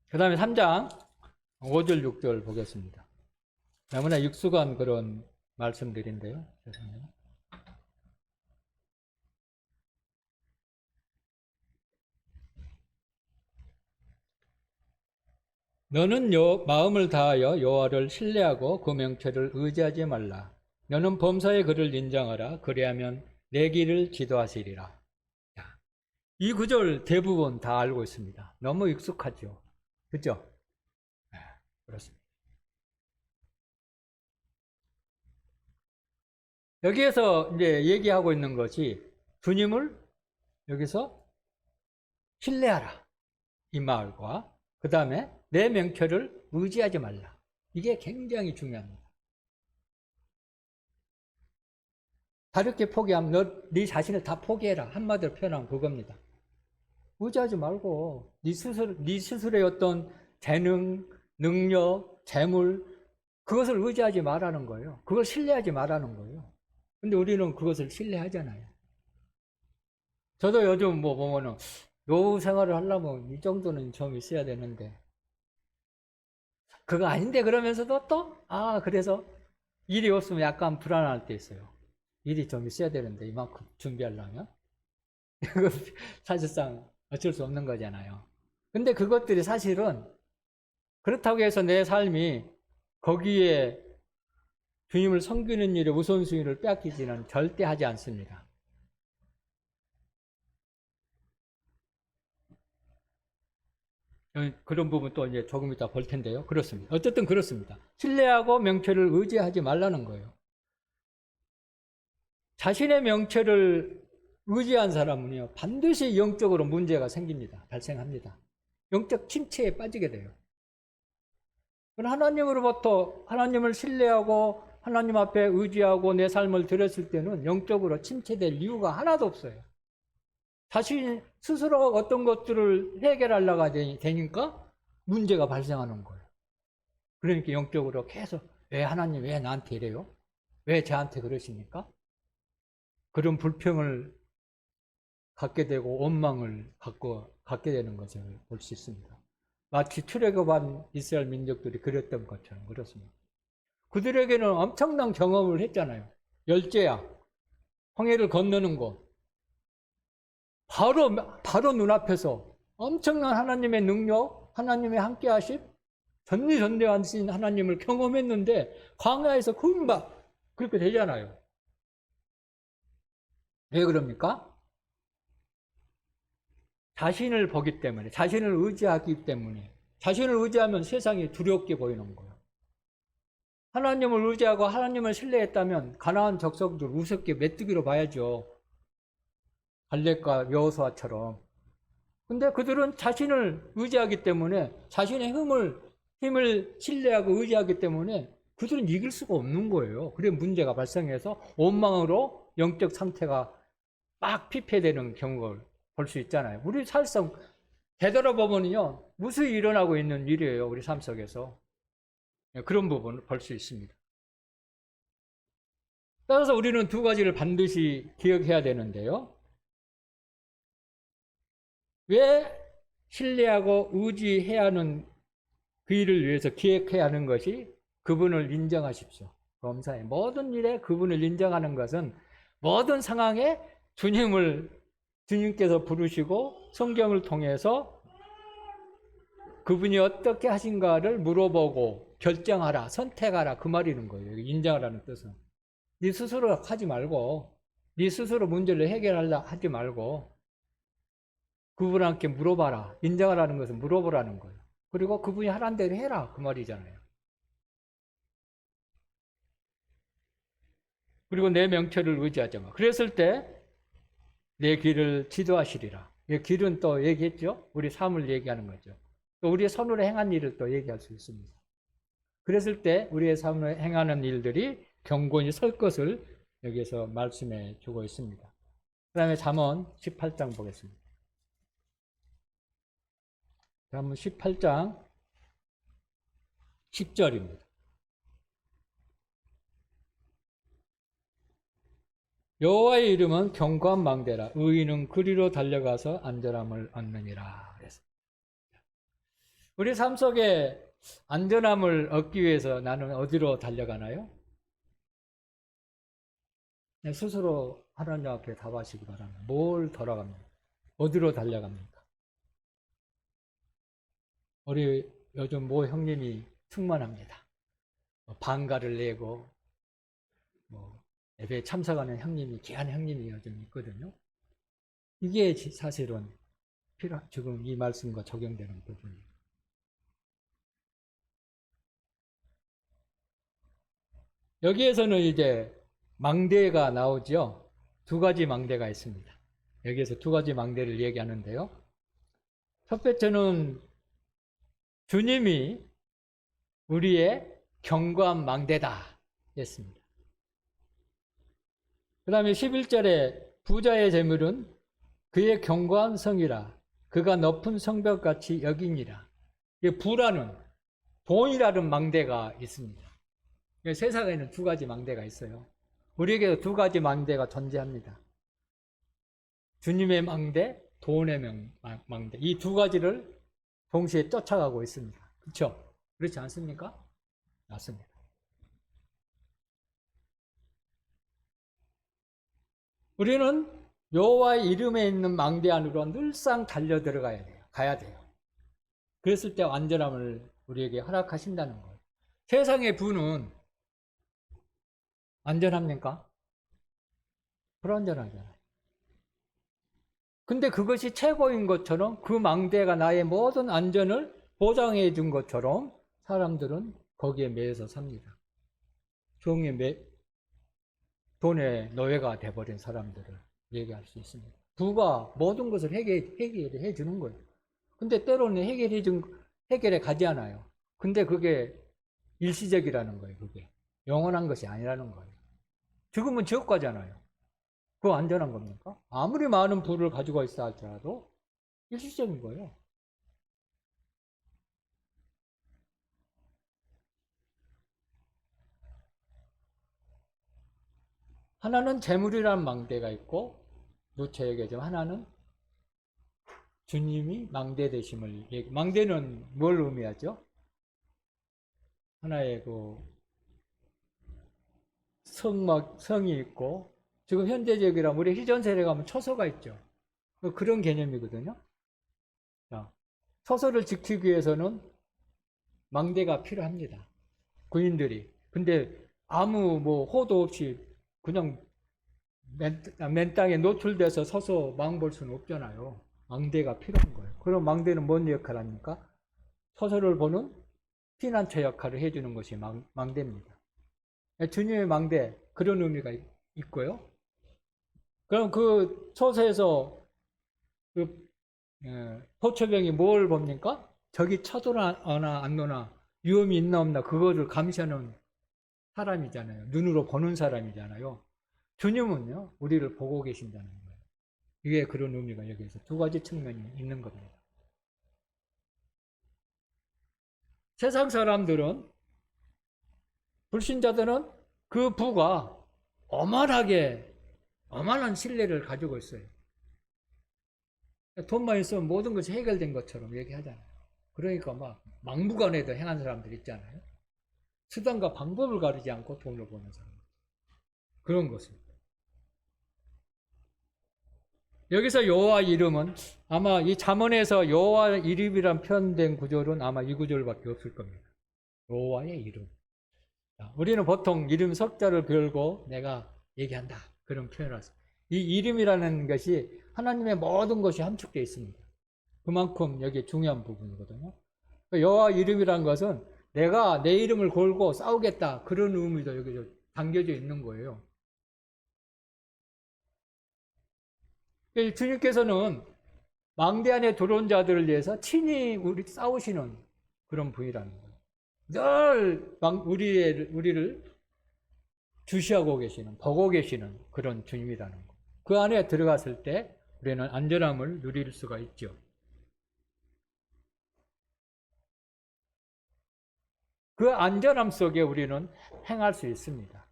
그 다음에 3장 5절 6절 보겠습니다. 너무나 익숙한 그런 말씀들인데요. 죄송해요. 너는 마음을 다하여 여호와를 신뢰하고 그 명철을 의지하지 말라. 너는 범사의 그를 인정하라. 그리하면 내 길을 지도하시리라. 이 구절 대부분 다 알고 있습니다. 너무 익숙하죠. 그죠? 네, 그렇습니다. 여기에서 이제 얘기하고 있는 것이 주님을 여기서 신뢰하라. 이 말과 그 다음에 내 명철을 의지하지 말라. 이게 굉장히 중요합니다. 다르게 포기하면 네 자신을 다 포기해라. 한마디로 표현하면 그겁니다. 의지하지 말고 네 스스로의 어떤 재능, 능력, 재물 그것을 의지하지 말라는 거예요. 그걸 신뢰하지 말라는 거예요. 근데 우리는 그것을 신뢰하잖아요. 저도 요즘 뭐 보면은 노후 생활을 하려면 이 정도는 좀 있어야 되는데 그거 아닌데 그러면서도 또 그래서 일이 없으면 약간 불안할 때 있어요. 일이 좀 있어야 되는데 이만큼 준비하려면 사실상 어쩔 수 없는 거잖아요. 근데 그것들이 사실은 그렇다고 해서 내 삶이 거기에 주님을 섬기는 일에 우선순위를 빼앗기지는 절대 하지 않습니다. 그런 부분 또 이제 조금 이따 볼 텐데요. 그렇습니다. 어쨌든 그렇습니다. 신뢰하고 명철을 의지하지 말라는 거예요. 자신의 명철을 의지한 사람은요, 반드시 영적으로 문제가 생깁니다. 발생합니다. 영적 침체에 빠지게 돼요. 하나님으로부터 하나님을 신뢰하고 하나님 앞에 의지하고 내 삶을 드렸을 때는 영적으로 침체될 이유가 하나도 없어요. 자신 스스로 어떤 것들을 해결하려고 되니까 문제가 발생하는 거예요. 그러니까 영적으로 계속 왜 하나님 왜 나한테 이래요? 왜 저한테 그러십니까? 그런 불평을 갖게 되고 원망을 갖게 되는 것을 볼 수 있습니다. 마치 출애굽한 이스라엘 민족들이 그랬던 것처럼 그렇습니다. 그들에게는 엄청난 경험을 했잖아요. 열죄야, 홍해를 건너는 것, 바로 눈앞에서 엄청난 하나님의 능력, 하나님의 함께하심, 전지전능하신 하나님을 경험했는데 광야에서 금방 그렇게 되잖아요. 왜 그럽니까? 자신을 보기 때문에, 자신을 의지하기 때문에, 자신을 의지하면 세상이 두렵게 보이는 거예요. 하나님을 의지하고 하나님을 신뢰했다면 가나안 족속들 우습게 메뚜기로 봐야죠. 갈렙과 여호수아처럼. 근데 그들은 자신을 의지하기 때문에 자신의 힘을 신뢰하고 의지하기 때문에 그들은 이길 수가 없는 거예요. 그래 문제가 발생해서 원망으로 영적 상태가 막 피폐되는 경우를 볼 수 있잖아요. 우리 사실상 되돌아보면요 무수히 일어나고 있는 일이에요. 우리 삶 속에서. 그런 부분을 볼 수 있습니다. 따라서 우리는 두 가지를 반드시 기억해야 되는데요. 왜 신뢰하고 의지해야 하는 그 일을 위해서 기획해야 하는 것이 그분을 인정하십시오. 범사의 모든 일에 그분을 인정하는 것은 모든 상황에 주님께서 부르시고 성경을 통해서 그분이 어떻게 하신가를 물어보고 결정하라, 선택하라 그 말이는 거예요. 인정하라는 뜻은. 네 스스로 하지 말고 네 스스로 문제를 해결하려 하지 말고 그분한테 물어봐라. 인정하라는 것은 물어보라는 거예요. 그리고 그분이 하라는 대로 해라 그 말이잖아요. 그리고 내 명철을 의지하지 마. 그랬을 때 내 길을 지도하시리라. 이 길은 또 얘기했죠. 우리 삶을 얘기하는 거죠. 또 우리의 손으로 행한 일을 또 얘기할 수 있습니다. 그랬을 때 우리의 삶으로 행하는 일들이 경건히 설 것을 여기에서 말씀해 주고 있습니다. 그 다음에 잠언 18장 보겠습니다. 잠언 18장 10절입니다. 여호와의 이름은 견고한 망대라. 의인은 그리로 달려가서 안전함을 얻느니라. 우리 삶 속에 안전함을 얻기 위해서 나는 어디로 달려가나요? 스스로 하나님 앞에 답하시기 바랍니다. 뭘 돌아갑니까? 어디로 달려갑니까? 우리 요즘 모 형님이 충만합니다. 방가를 내고 예배에 참석하는 형님이 귀한 형님이 요즘 있거든요. 이게 사실은 지금 이 말씀과 적용되는 부분이에요. 여기에서는 이제 망대가 나오죠. 두 가지 망대가 있습니다. 여기에서 두 가지 망대를 얘기하는데요. 첫 번째는 주님이 우리의 견고한 망대다 했습니다. 그 다음에 11절에 부자의 재물은 그의 견고한 성이라. 그가 높은 성벽같이 여기니라. 부라는 돈이라는 망대가 있습니다. 세상에는 두 가지 망대가 있어요. 우리에게도 두 가지 망대가 존재합니다. 주님의 망대, 돈의 망대. 이 두 가지를 동시에 쫓아가고 있습니다. 그렇죠? 그렇지 않습니까? 맞습니다. 우리는 여호와의 이름에 있는 망대 안으로 늘상 달려 들어가야 돼요. 가야 돼요. 그랬을 때 안전함을 우리에게 허락하신다는 거예요. 세상의 부는 안전합니까? 불안전하잖아요. 근데 그것이 최고인 것처럼 그 망대가 나의 모든 안전을 보장해 준 것처럼 사람들은 거기에 매여서 삽니다. 돈의 노예가 돼버린 사람들을 얘기할 수 있습니다. 부가 모든 것을 해결해 주는 거예요. 근데 때로는 해결에 가지 않아요. 근데 그게 일시적이라는 거예요. 그게 영원한 것이 아니라는 거예요. 죽으면 지옥 가잖아요. 그거 안전한 겁니까? 아무리 많은 부를 가지고 있어 할지라도 일시적인 거예요. 하나는 재물이라는 망대가 있고 누차 얘기하지만 하나는 주님이 망대 되심을 망대는 뭘 의미하죠? 하나의 성이 있고 지금 현대적이라면 우리 희전세례 가면 처소가 있죠. 그런 개념이거든요. 처소를 지키기 위해서는 망대가 필요합니다. 군인들이. 근데 아무 호도 없이 그냥 맨 땅에 노출돼서 서서 망 볼 수는 없잖아요. 망대가 필요한 거예요. 그럼 망대는 뭔 역할을 합니까? 처소를 보는 피난처 역할을 해주는 것이 망대입니다. 주님의 망대, 그런 의미가 있고요. 그럼 그 처소에서 포초병이 뭘 봅니까? 적이 쳐들어오나 안 오나 위험이 있나 없나 그거를 감시하는 사람이잖아요. 눈으로 보는 사람이잖아요. 주님은요, 우리를 보고 계신다는 거예요. 이게 그런 의미가 여기에서 두 가지 측면이 있는 겁니다. 세상 사람들은, 불신자들은 그 부가 어마어마한 신뢰를 가지고 있어요. 돈만 있으면 모든 것이 해결된 것처럼 얘기하잖아요. 그러니까 막무가내도 행한 사람들 있잖아요. 수단과 방법을 가리지 않고 돈을 버는 사람. 그런 것입니다. 여기서 여호와 이름은 아마 이 잠언에서 여호와 이름이란 표현된 구절은 아마 이 구절밖에 없을 겁니다. 여호와의 이름. 우리는 보통 이름 석자를 별고 내가 얘기한다. 그런 표현을 했습니다. 이 이름이라는 것이 하나님의 모든 것이 함축되어 있습니다. 그만큼 여기 중요한 부분이거든요. 여호와 이름이라는 것은 내가 내 이름을 걸고 싸우겠다. 그런 의미도 여기 담겨져 있는 거예요. 주님께서는 망대 안에 들어온 자들을 위해서 친히 싸우시는 그런 분이라는 거예요. 늘 우리를 주시하고 계시는, 보고 계시는 그런 주님이라는 거예요. 그 안에 들어갔을 때 우리는 안전함을 누릴 수가 있죠. 그 안전함 속에 우리는 행할 수 있습니다.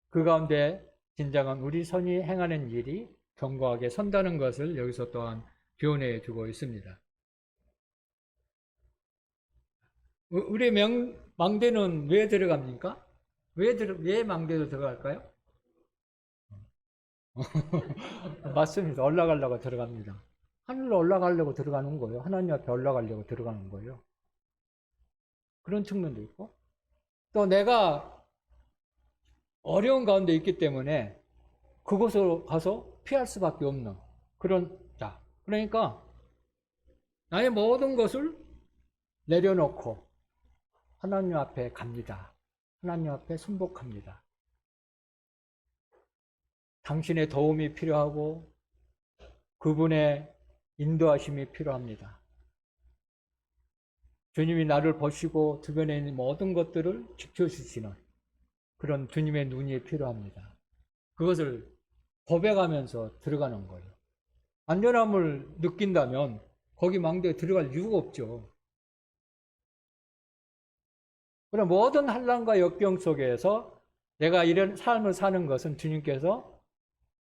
그 가운데 진정한 우리 선이 행하는 일이 견고하게 선다는 것을 여기서 또한 교훈해 주고 있습니다. 우리 망대는 왜 들어갑니까? 왜 망대로 들어갈까요? 맞습니다. 올라가려고 들어갑니다. 하늘로 올라가려고 들어가는 거예요. 하나님 앞에 올라가려고 들어가는 거예요. 그런 측면도 있고, 또 내가 어려운 가운데 있기 때문에 그곳으로 가서 피할 수밖에 없는 그런 자. 그러니까 나의 모든 것을 내려놓고 하나님 앞에 갑니다. 하나님 앞에 순복합니다. 당신의 도움이 필요하고 그분의 인도하심이 필요합니다. 주님이 나를 보시고 주변에 있는 모든 것들을 지켜주시는 그런 주님의 눈이 필요합니다. 그것을 고백하면서 들어가는 거예요. 안전함을 느낀다면 거기 망대에 들어갈 이유가 없죠. 그럼 모든 환난과 역경 속에서 내가 이런 삶을 사는 것은 주님께서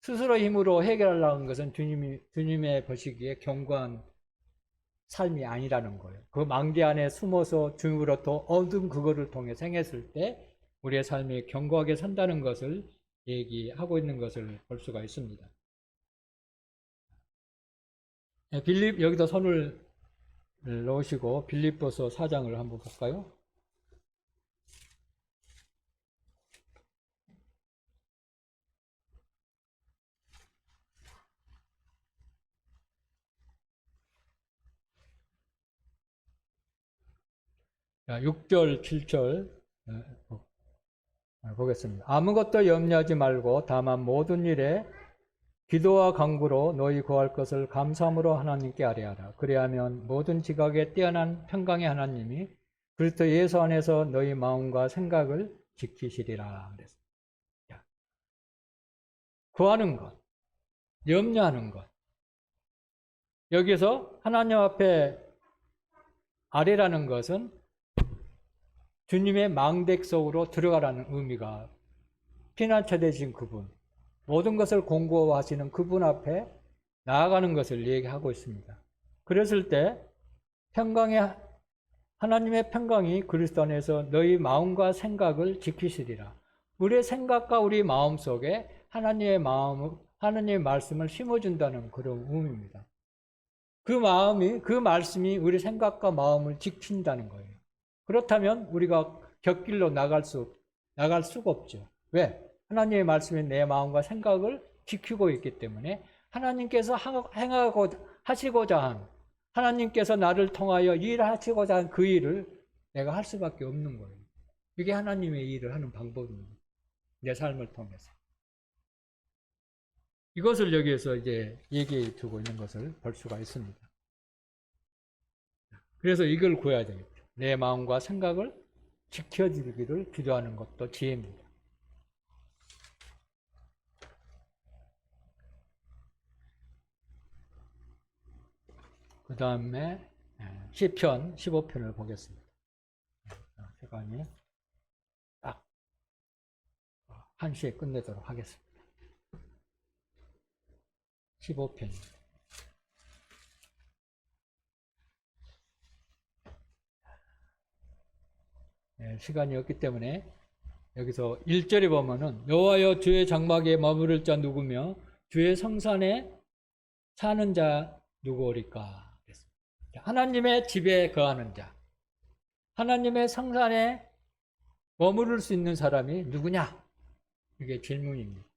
스스로 힘으로 해결하려는 것은 주님의 보시기에 견고한 삶이 아니라는 거예요. 그 망대 안에 숨어서 주님으로부터 얻은 그거를 통해 행했을 때 우리의 삶이 견고하게 산다는 것을 얘기하고 있는 것을 볼 수가 있습니다. 여기다 손을 넣으시고 빌립보서 4장을 한번 볼까요? 자, 6절, 7절 보겠습니다. 아무것도 염려하지 말고 다만 모든 일에 기도와 간구로 너희 구할 것을 감사함으로 하나님께 아뢰하라. 그리하면 모든 지각에 뛰어난 평강의 하나님이 그리스도 예수 안에서 너희 마음과 생각을 지키시리라. 그랬습니다. 구하는 것, 염려하는 것. 여기서 하나님 앞에 아뢰라는 것은 주님의 망대 속으로 들어가라는 의미가, 피난처 되신 그분, 모든 것을 공고하시는 그분 앞에 나아가는 것을 얘기하고 있습니다. 그랬을 때 하나님의 평강이 그리스도 안에서 너희 마음과 생각을 지키시리라. 우리의 생각과 우리 마음 속에 하나님의 말씀을 심어준다는 그런 의미입니다. 그 말씀이 우리 생각과 마음을 지킨다는 거예요. 그렇다면 우리가 곁길로 나갈 수가 없죠. 왜? 하나님의 말씀이 내 마음과 생각을 지키고 있기 때문에 하나님께서 하시고자 한, 하나님께서 나를 통하여 일하시고자 한 그 일을 내가 할 수밖에 없는 거예요. 이게 하나님의 일을 하는 방법입니다. 내 삶을 통해서. 이것을 여기에서 이제 얘기해 주고 있는 것을 볼 수가 있습니다. 그래서 이걸 구해야 되겠죠. 내 마음과 생각을 지켜주기를 기도하는 것도 지혜입니다. 그 다음에 시편 15편을 보겠습니다. 시간이 딱 1시에 끝내도록 하겠습니다. 15편입니다. 시간이 없기 때문에 여기서 1절에 보면은 여호와여 주의 장막에 머무를 자 누구며 주의 성산에 사는 자 누구오리까? 하나님의 집에 거하는 자, 하나님의 성산에 머무를 수 있는 사람이 누구냐? 이게 질문입니다.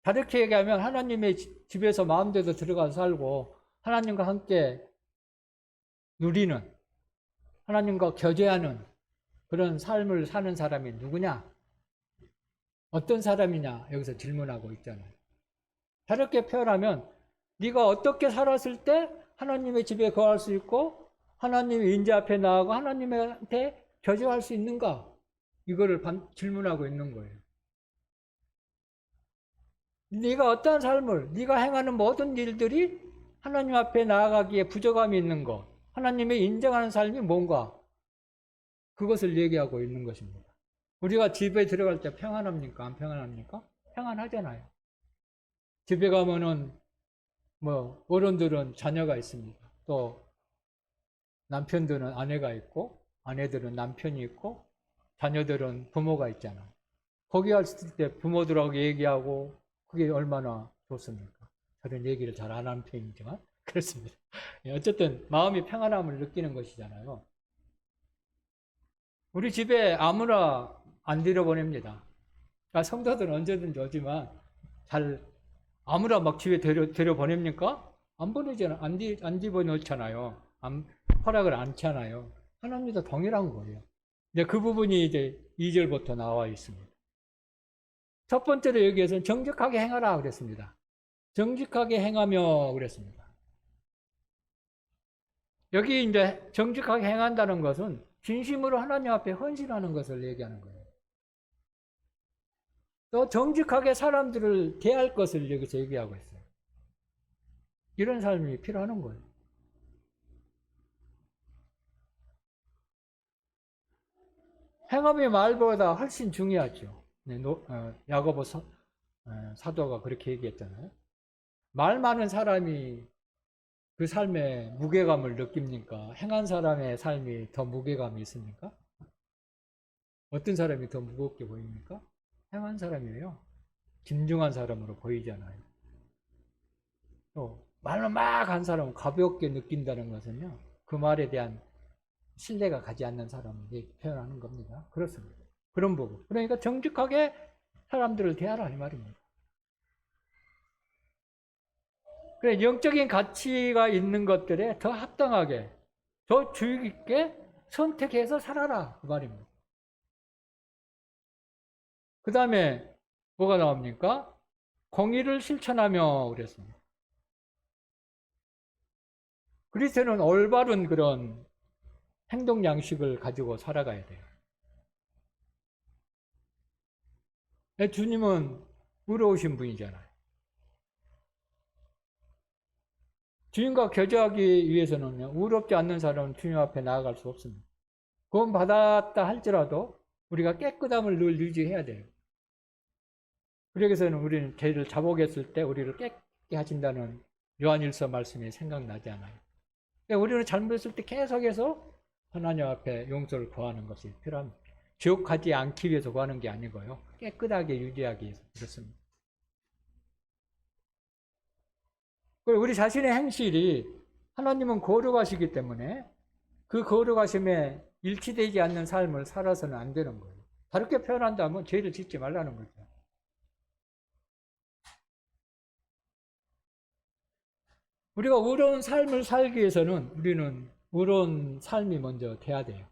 다르게 얘기하면 하나님의 집에서 마음대로 들어가서 살고 하나님과 함께 누리는, 하나님과 교제하는 그런 삶을 사는 사람이 누구냐? 어떤 사람이냐? 여기서 질문하고 있잖아요. 다르게 표현하면 네가 어떻게 살았을 때 하나님의 집에 거할 수 있고 하나님의 인자 앞에 나아가고 하나님한테 교제할 수 있는가? 이거를 질문하고 있는 거예요. 네가 어떠한 삶을, 네가 행하는 모든 일들이 하나님 앞에 나아가기에 부족함이 있는 것, 하나님의 인정하는 삶이 뭔가? 그것을 얘기하고 있는 것입니다. 우리가 집에 들어갈 때 평안합니까? 안 평안합니까? 평안하잖아요. 집에 가면은 어른들은 자녀가 있습니다. 또 남편들은 아내가 있고 아내들은 남편이 있고 자녀들은 부모가 있잖아요. 거기 갔을 때 부모들하고 얘기하고 그게 얼마나 좋습니까? 저는 얘기를 잘 안 하는 편이지만 그렇습니다. 어쨌든 마음이 평안함을 느끼는 것이잖아요. 우리 집에 아무나 안 들여보냅니다. 성도들은 언제든지 오지만 아무나 막 집에 들여보냅니까? 안 보내잖아요. 안 집어넣잖아요. 허락을 안 차나요. 하나님도 동일한 거예요. 이제 그 부분이 이제 2절부터 나와 있습니다. 첫 번째로 여기에서는 정직하게 행하라 그랬습니다. 정직하게 행하며 그랬습니다. 여기 이제 정직하게 행한다는 것은 진심으로 하나님 앞에 헌신하는 것을 얘기하는 거예요. 또 정직하게 사람들을 대할 것을 여기서 얘기하고 있어요. 이런 삶이 필요한 거예요. 행함이 말보다 훨씬 중요하죠. 네, 야고보 사도가 그렇게 얘기했잖아요. 말 많은 사람이 그 삶에 무게감을 느낍니까? 행한 사람의 삶이 더 무게감이 있습니까? 어떤 사람이 더 무겁게 보입니까? 행한 사람이에요. 진중한 사람으로 보이잖아요. 또 말만 막 한 사람은 가볍게 느낀다는 것은요, 그 말에 대한 신뢰가 가지 않는 사람을 표현하는 겁니다. 그렇습니다. 그런 부분. 그러니까 정직하게 사람들을 대하라 이 말입니다. 그래, 영적인 가치가 있는 것들에 더 합당하게, 더 주의 깊게 선택해서 살아라 그 말입니다. 그 다음에 뭐가 나옵니까? 공의를 실천하며 그랬습니다. 그리스도는 올바른 그런 행동 양식을 가지고 살아가야 돼요. 주님은 의로우신 분이잖아요. 주님과 교제하기 위해서는요, 의롭지 않는 사람은 주님 앞에 나아갈 수 없습니다. 구원 받았다 할지라도 우리가 깨끗함을 늘 유지해야 돼요. 그러기서는 우리는 죄를 자복했을 때 우리를 깨끗게 하신다는 요한일서 말씀이 생각나지 않아요. 그러니까 우리는 잘못했을 때 계속해서 하나님 앞에 용서를 구하는 것이 필요합니다. 지옥 가지 않기 위해서 구하는 게 아니고요. 깨끗하게 유지하기 위해서 그렇습니다. 우리 자신의 행실이 하나님은 거룩하시기 때문에 그 거룩하심에 일치되지 않는 삶을 살아서는 안 되는 거예요. 다르게 표현한다면 죄를 짓지 말라는 거죠. 우리가 의로운 삶을 살기 위해서는 우리는 의로운 삶이 먼저 돼야 돼요.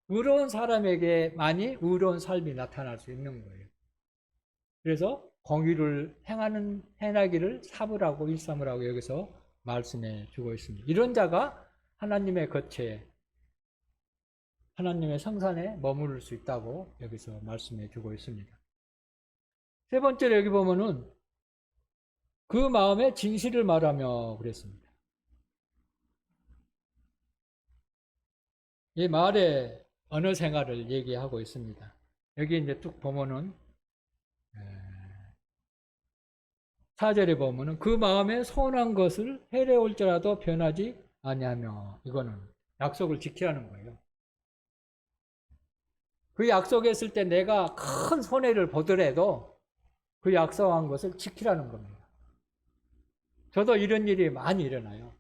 의로운 사람에게만이 의로운 삶이 나타날 수 있는 거예요. 그래서 공의를 행하기를 사부라고 일삼으라고 여기서 말씀해 주고 있습니다. 이런 자가 하나님의 겉에 하나님의 성산에 머무를 수 있다고 여기서 말씀해 주고 있습니다. 세 번째로 여기 보면은 그 마음에 진실을 말하며 그랬습니다. 이 말에 언어 생활을 얘기하고 있습니다. 여기 이제 쭉 보면은 4절에 보면은 그 마음에 선한 것을 해려올지라도 변하지 아니하며, 이거는 약속을 지키라는 거예요. 그 약속했을 때 내가 큰 손해를 보더라도 그 약속한 것을 지키라는 겁니다. 저도 이런 일이 많이 일어나요.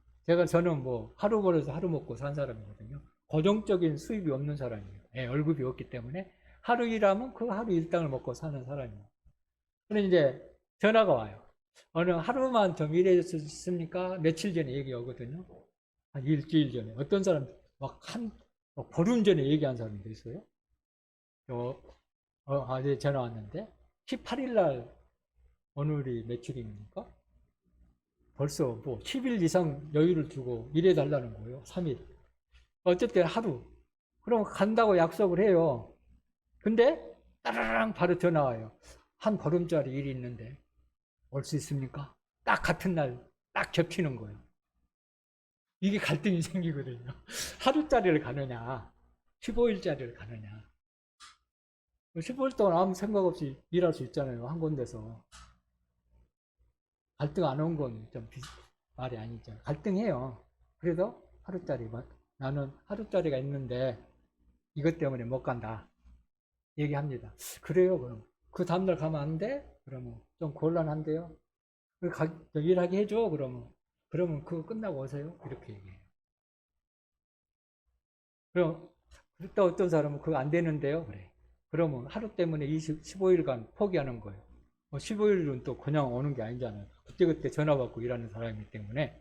저는 뭐 하루 벌어서 하루 먹고 산 사람이거든요. 고정적인 수입이 없는 사람이에요. 월급이 없기 때문에 하루 일하면 그 하루 일당을 먹고 사는 사람이에요. 그런데 이제 전화가 와요. 어느 하루만 좀 일해줬습니까? 며칠 전에 얘기 오거든요. 한 일주일 전에. 어떤 사람 막 보름 전에 얘기한 사람도 있어요. 어제 전화 왔는데 18일 날 오늘이 며칠입니까? 벌써 뭐 10일 이상 여유를 두고 일해달라는 거예요. 3일. 어쨌든 하루. 그럼 간다고 약속을 해요. 근데 따라랑 바로 전화 와요. 한 보름짜리 일이 있는데 올 수 있습니까? 딱 같은 날 딱 겹치는 거예요. 이게 갈등이 생기거든요. 하루짜리를 가느냐 15일짜리를 가느냐. 15일 동안 아무 생각 없이 일할 수 있잖아요. 한 군데서. 갈등 안 온 건 좀 말이 아니죠. 갈등해요. 그래도 하루짜리, 나는 하루짜리가 있는데 이것 때문에 못 간다. 얘기합니다. 그래요, 그럼. 그 다음날 가면 안 돼? 그러면 좀 곤란한데요. 일하게 해줘, 그러면. 그러면 그거 끝나고 오세요. 이렇게 얘기해요. 그럼, 또 어떤 사람은 그거 안 되는데요. 그래. 그러면 하루 때문에 15일간 포기하는 거예요. 15일은 또 그냥 오는 게 아니잖아요. 그때그때 전화 받고 일하는 사람이기 때문에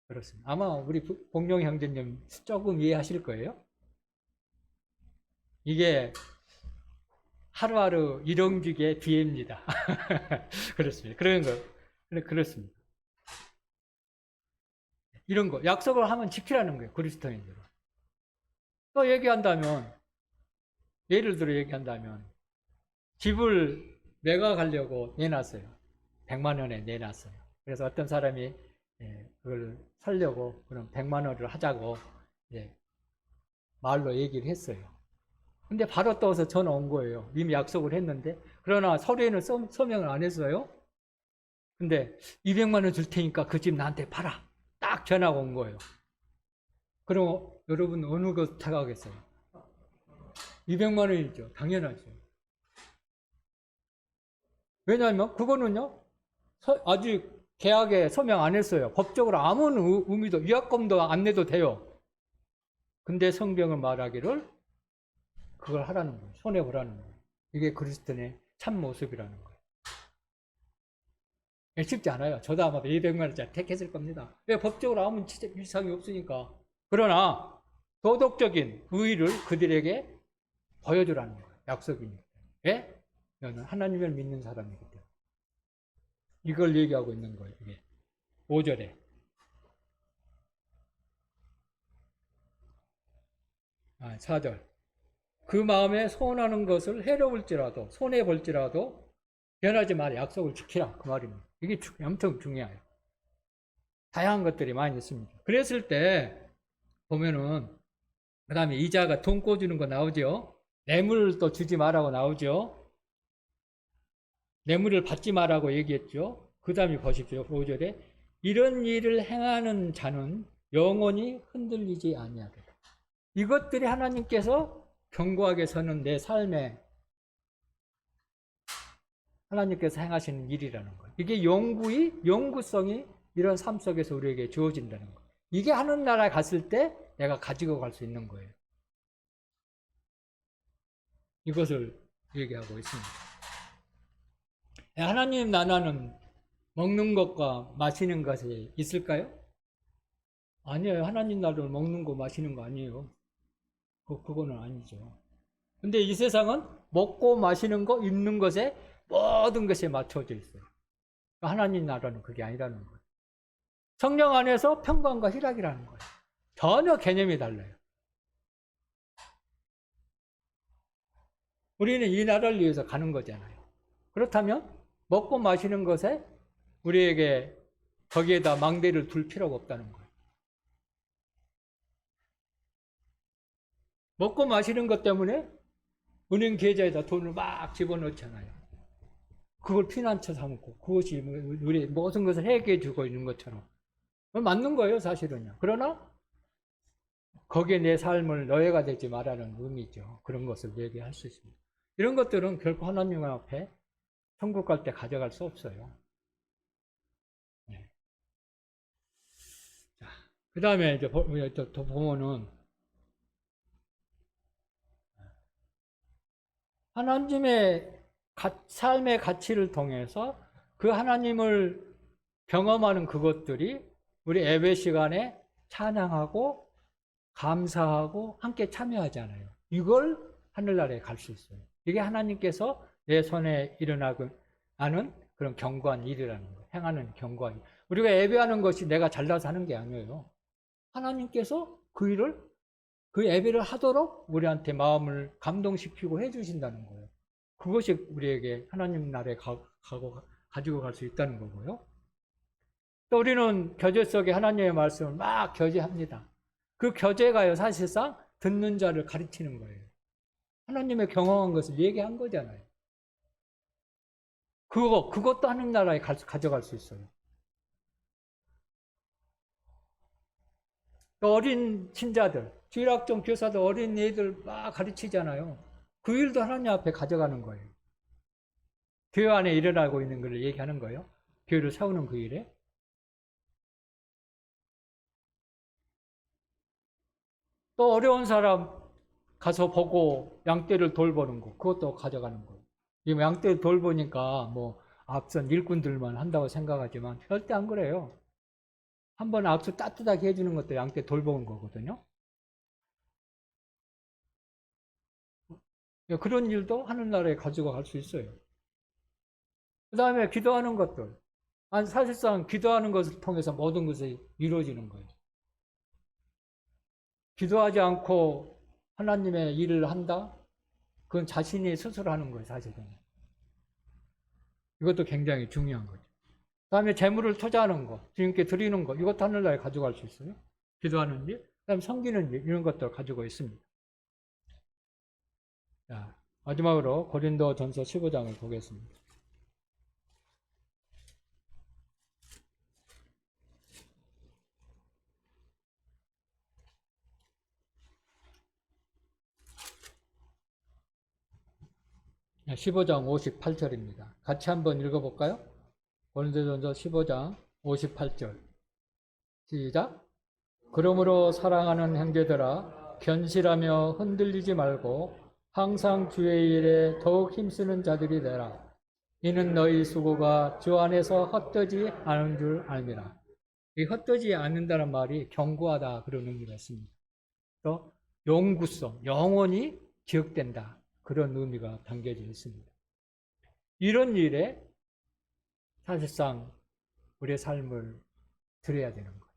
그렇습니다. 아마 우리 공룡 형제님 조금 이해하실 거예요. 이게 하루하루 일용직의 비애입니다. 그렇습니다. 그런 거. 그렇습니다. 이런 거. 약속을 하면 지키라는 거예요. 그리스도인들은. 또 얘기한다면, 예를 들어 얘기한다면, 집을 매각하려고 내놨어요. 100만 원에 내놨어요. 그래서 어떤 사람이 그걸 살려고 그럼 100만 원을 하자고 말로 얘기를 했어요. 근데 바로 떠서 전화 온 거예요. 이미 약속을 했는데. 그러나 서류에는 서명을 안 했어요. 근데 200만 원 줄 테니까 그 집 나한테 팔아. 딱 전화가 온 거예요. 그럼 여러분 어느 것 택하겠어요? 200만 원이죠. 당연하죠. 왜냐하면 그거는요. 아직 계약에 서명 안 했어요. 법적으로 아무 의미도 위약금도 안 내도 돼요. 근데 성경을 말하기를 그걸 하라는 거예요. 손해보라는 거예요. 이게 그리스도인의 참 모습이라는 거예요. 쉽지 않아요. 저도 아마 200만 원짜리 택했을 겁니다. 왜? 법적으로 아무 이상이 없으니까. 그러나 도덕적인 의의를 그들에게 보여주라는 거예요. 약속이니까. 왜? 너는 하나님을 믿는 사람이기 때문에. 이걸 얘기하고 있는 거예요. 이게 5절에. 4절. 그 마음에 소원하는 것을 해로울지라도 손해볼지라도 변하지 말아 약속을 지키라. 그 말입니다. 이게 엄청 중요해요. 다양한 것들이 많이 있습니다. 그랬을 때 보면은 그 다음에 이자가 돈 꿔주는 거 나오죠. 뇌물을 또 주지 말라고 나오죠. 뇌물을 받지 말라고 얘기했죠. 그 다음에 보십시오. 5절에 이런 일을 행하는 자는 영원히 흔들리지 아니하리라. 이것들이 하나님께서 견고하게 서는 내 삶에 하나님께서 행하시는 일이라는 거예요. 이게 영구성이 이런 삶 속에서 우리에게 주어진다는 거예요. 이게 하늘나라에 갔을 때 내가 가지고 갈 수 있는 거예요. 이것을 얘기하고 있습니다. 하나님 나라는 먹는 것과 마시는 것이 있을까요? 아니에요. 하나님 나라를 먹는 거 마시는 거 아니에요. 그거는 아니죠. 근데 이 세상은 먹고 마시는 거, 입는 것에 모든 것에 맞춰져 있어요. 하나님 나라는 그게 아니라는 거예요. 성령 안에서 평강과 희락이라는 거예요. 전혀 개념이 달라요. 우리는 이 나라를 위해서 가는 거잖아요. 그렇다면 먹고 마시는 것에 우리에게 거기에다 망대를 둘 필요가 없다는 거예요. 먹고 마시는 것 때문에 은행 계좌에다 돈을 막 집어넣잖아요. 그걸 피난처 삼고 그것이 우리 모든 것을 해결해 주고 있는 것처럼 맞는 거예요, 사실은요. 그러나 거기에 내 삶을 노예가 되지 말라는 의미죠. 그런 것을 얘기할 수 있습니다. 이런 것들은 결코 하나님 앞에 천국 갈 때 가져갈 수 없어요. 네. 자, 그 다음에 이제 또 보면은 하나님의 삶의 가치를 통해서 그 하나님을 경험하는 그것들이 우리 예배 시간에 찬양하고 감사하고 함께 참여하잖아요. 이걸 하늘나라에 갈 수 있어요. 이게 하나님께서 내 손에 일어나는 그런 견고한 일이라는 거예요. 행하는 견고한 일. 우리가 예배하는 것이 내가 잘나서 하는 게 아니에요. 하나님께서 그 일을, 그 예배를 하도록 우리한테 마음을 감동시키고 해주신다는 거예요. 그것이 우리에게 하나님 나라에 가지고 갈 수 있다는 거고요. 또 우리는 교제 속에 하나님의 말씀을 막 교제합니다. 그 교제가요, 사실상 듣는 자를 가르치는 거예요. 하나님의 경험한 것을 얘기한 거잖아요. 그것도 하나님 나라에 가져갈 수 있어요. 또 어린 신자들, 주일학종 교사들 어린 애들 막 가르치잖아요. 그 일도 하나님 앞에 가져가는 거예요. 교회 안에 일어나고 있는 걸 얘기하는 거예요. 교회를 세우는 그 일에. 또 어려운 사람 가서 보고 양떼를 돌보는 거, 그것도 가져가는 거예요. 이 양떼를 돌보니까 뭐 앞선 일꾼들만 한다고 생각하지만 절대 안 그래요. 한번 앞서 따뜻하게 해주는 것도 양떼 돌보는 거거든요. 그런 일도 하늘나라에 가지고 갈 수 있어요. 그 다음에 기도하는 것들. 사실상 기도하는 것을 통해서 모든 것이 이루어지는 거예요. 기도하지 않고 하나님의 일을 한다? 그건 자신이 스스로 하는 거예요, 사실은. 이것도 굉장히 중요한 거죠. 다음에 재물을 투자하는 거, 주님께 드리는 거, 이것도 하늘나라에 가져갈 수 있어요. 기도하는 일, 그다음 섬기는 일, 이런 것들을 가지고 있습니다. 자, 마지막으로 고린도전서 15장을 보겠습니다. 자, 15장 58절입니다. 같이 한번 읽어볼까요? 고린도전서 15장 58절. 시작. 그러므로 사랑하는 형제들아, 견실하며 흔들리지 말고 항상 주의 일에 더욱 힘쓰는 자들이 되라. 이는 너희 수고가 주 안에서 헛되지 않은 줄 알미라. 이 헛되지 않는다는 말이 견고하다 그런 의미가 있습니다. 또 영구성, 영원히 기억된다 그런 의미가 담겨져 있습니다. 이런 일에 사실상 우리의 삶을 드려야 되는 거예요.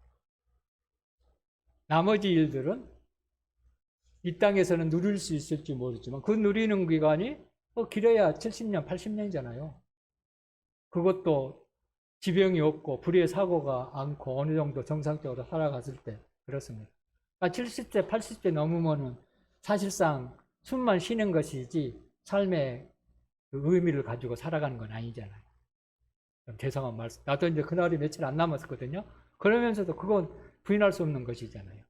나머지 일들은 이 땅에서는 누릴 수 있을지 모르지만 그 누리는 기간이 길어야 70년, 80년이잖아요. 그것도 지병이 없고 불의의 사고가 않고 어느 정도 정상적으로 살아갔을 때 그렇습니다. 그러니까 70대, 80대 넘으면은 사실상 숨만 쉬는 것이지 삶의 그 의미를 가지고 살아가는 건 아니잖아요. 죄송한 말씀. 나도 이제 그날이 며칠 안 남았거든요. 그러면서도 그건 부인할 수 없는 것이잖아요.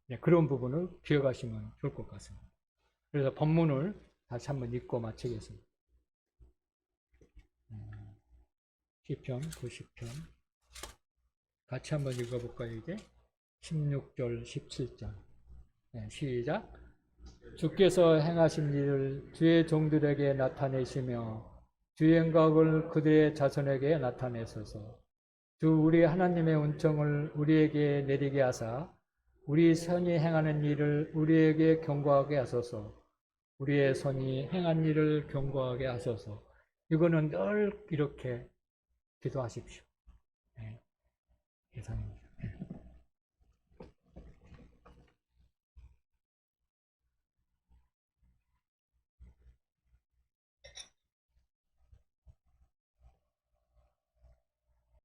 네, 그런 부분을 기억하시면 좋을 것 같습니다. 그래서 본문을 다시 한번 읽고 마치겠습니다. 시편 90편 같이 한번 읽어볼까요? 이제 16절 17절 네, 시작. 주께서 행하신 일을 주의 종들에게 나타내시며 주의 영광을 그들의 자손에게 나타내소서. 주 우리 하나님의 은총을 우리에게 내리게 하사 우리 선이 행하는 일을 우리에게 경고하게 하소서. 우리의 손이 행한 일을 경고하게 하소서. 이거는 늘 이렇게 기도하십시오. 네, 이상입니다.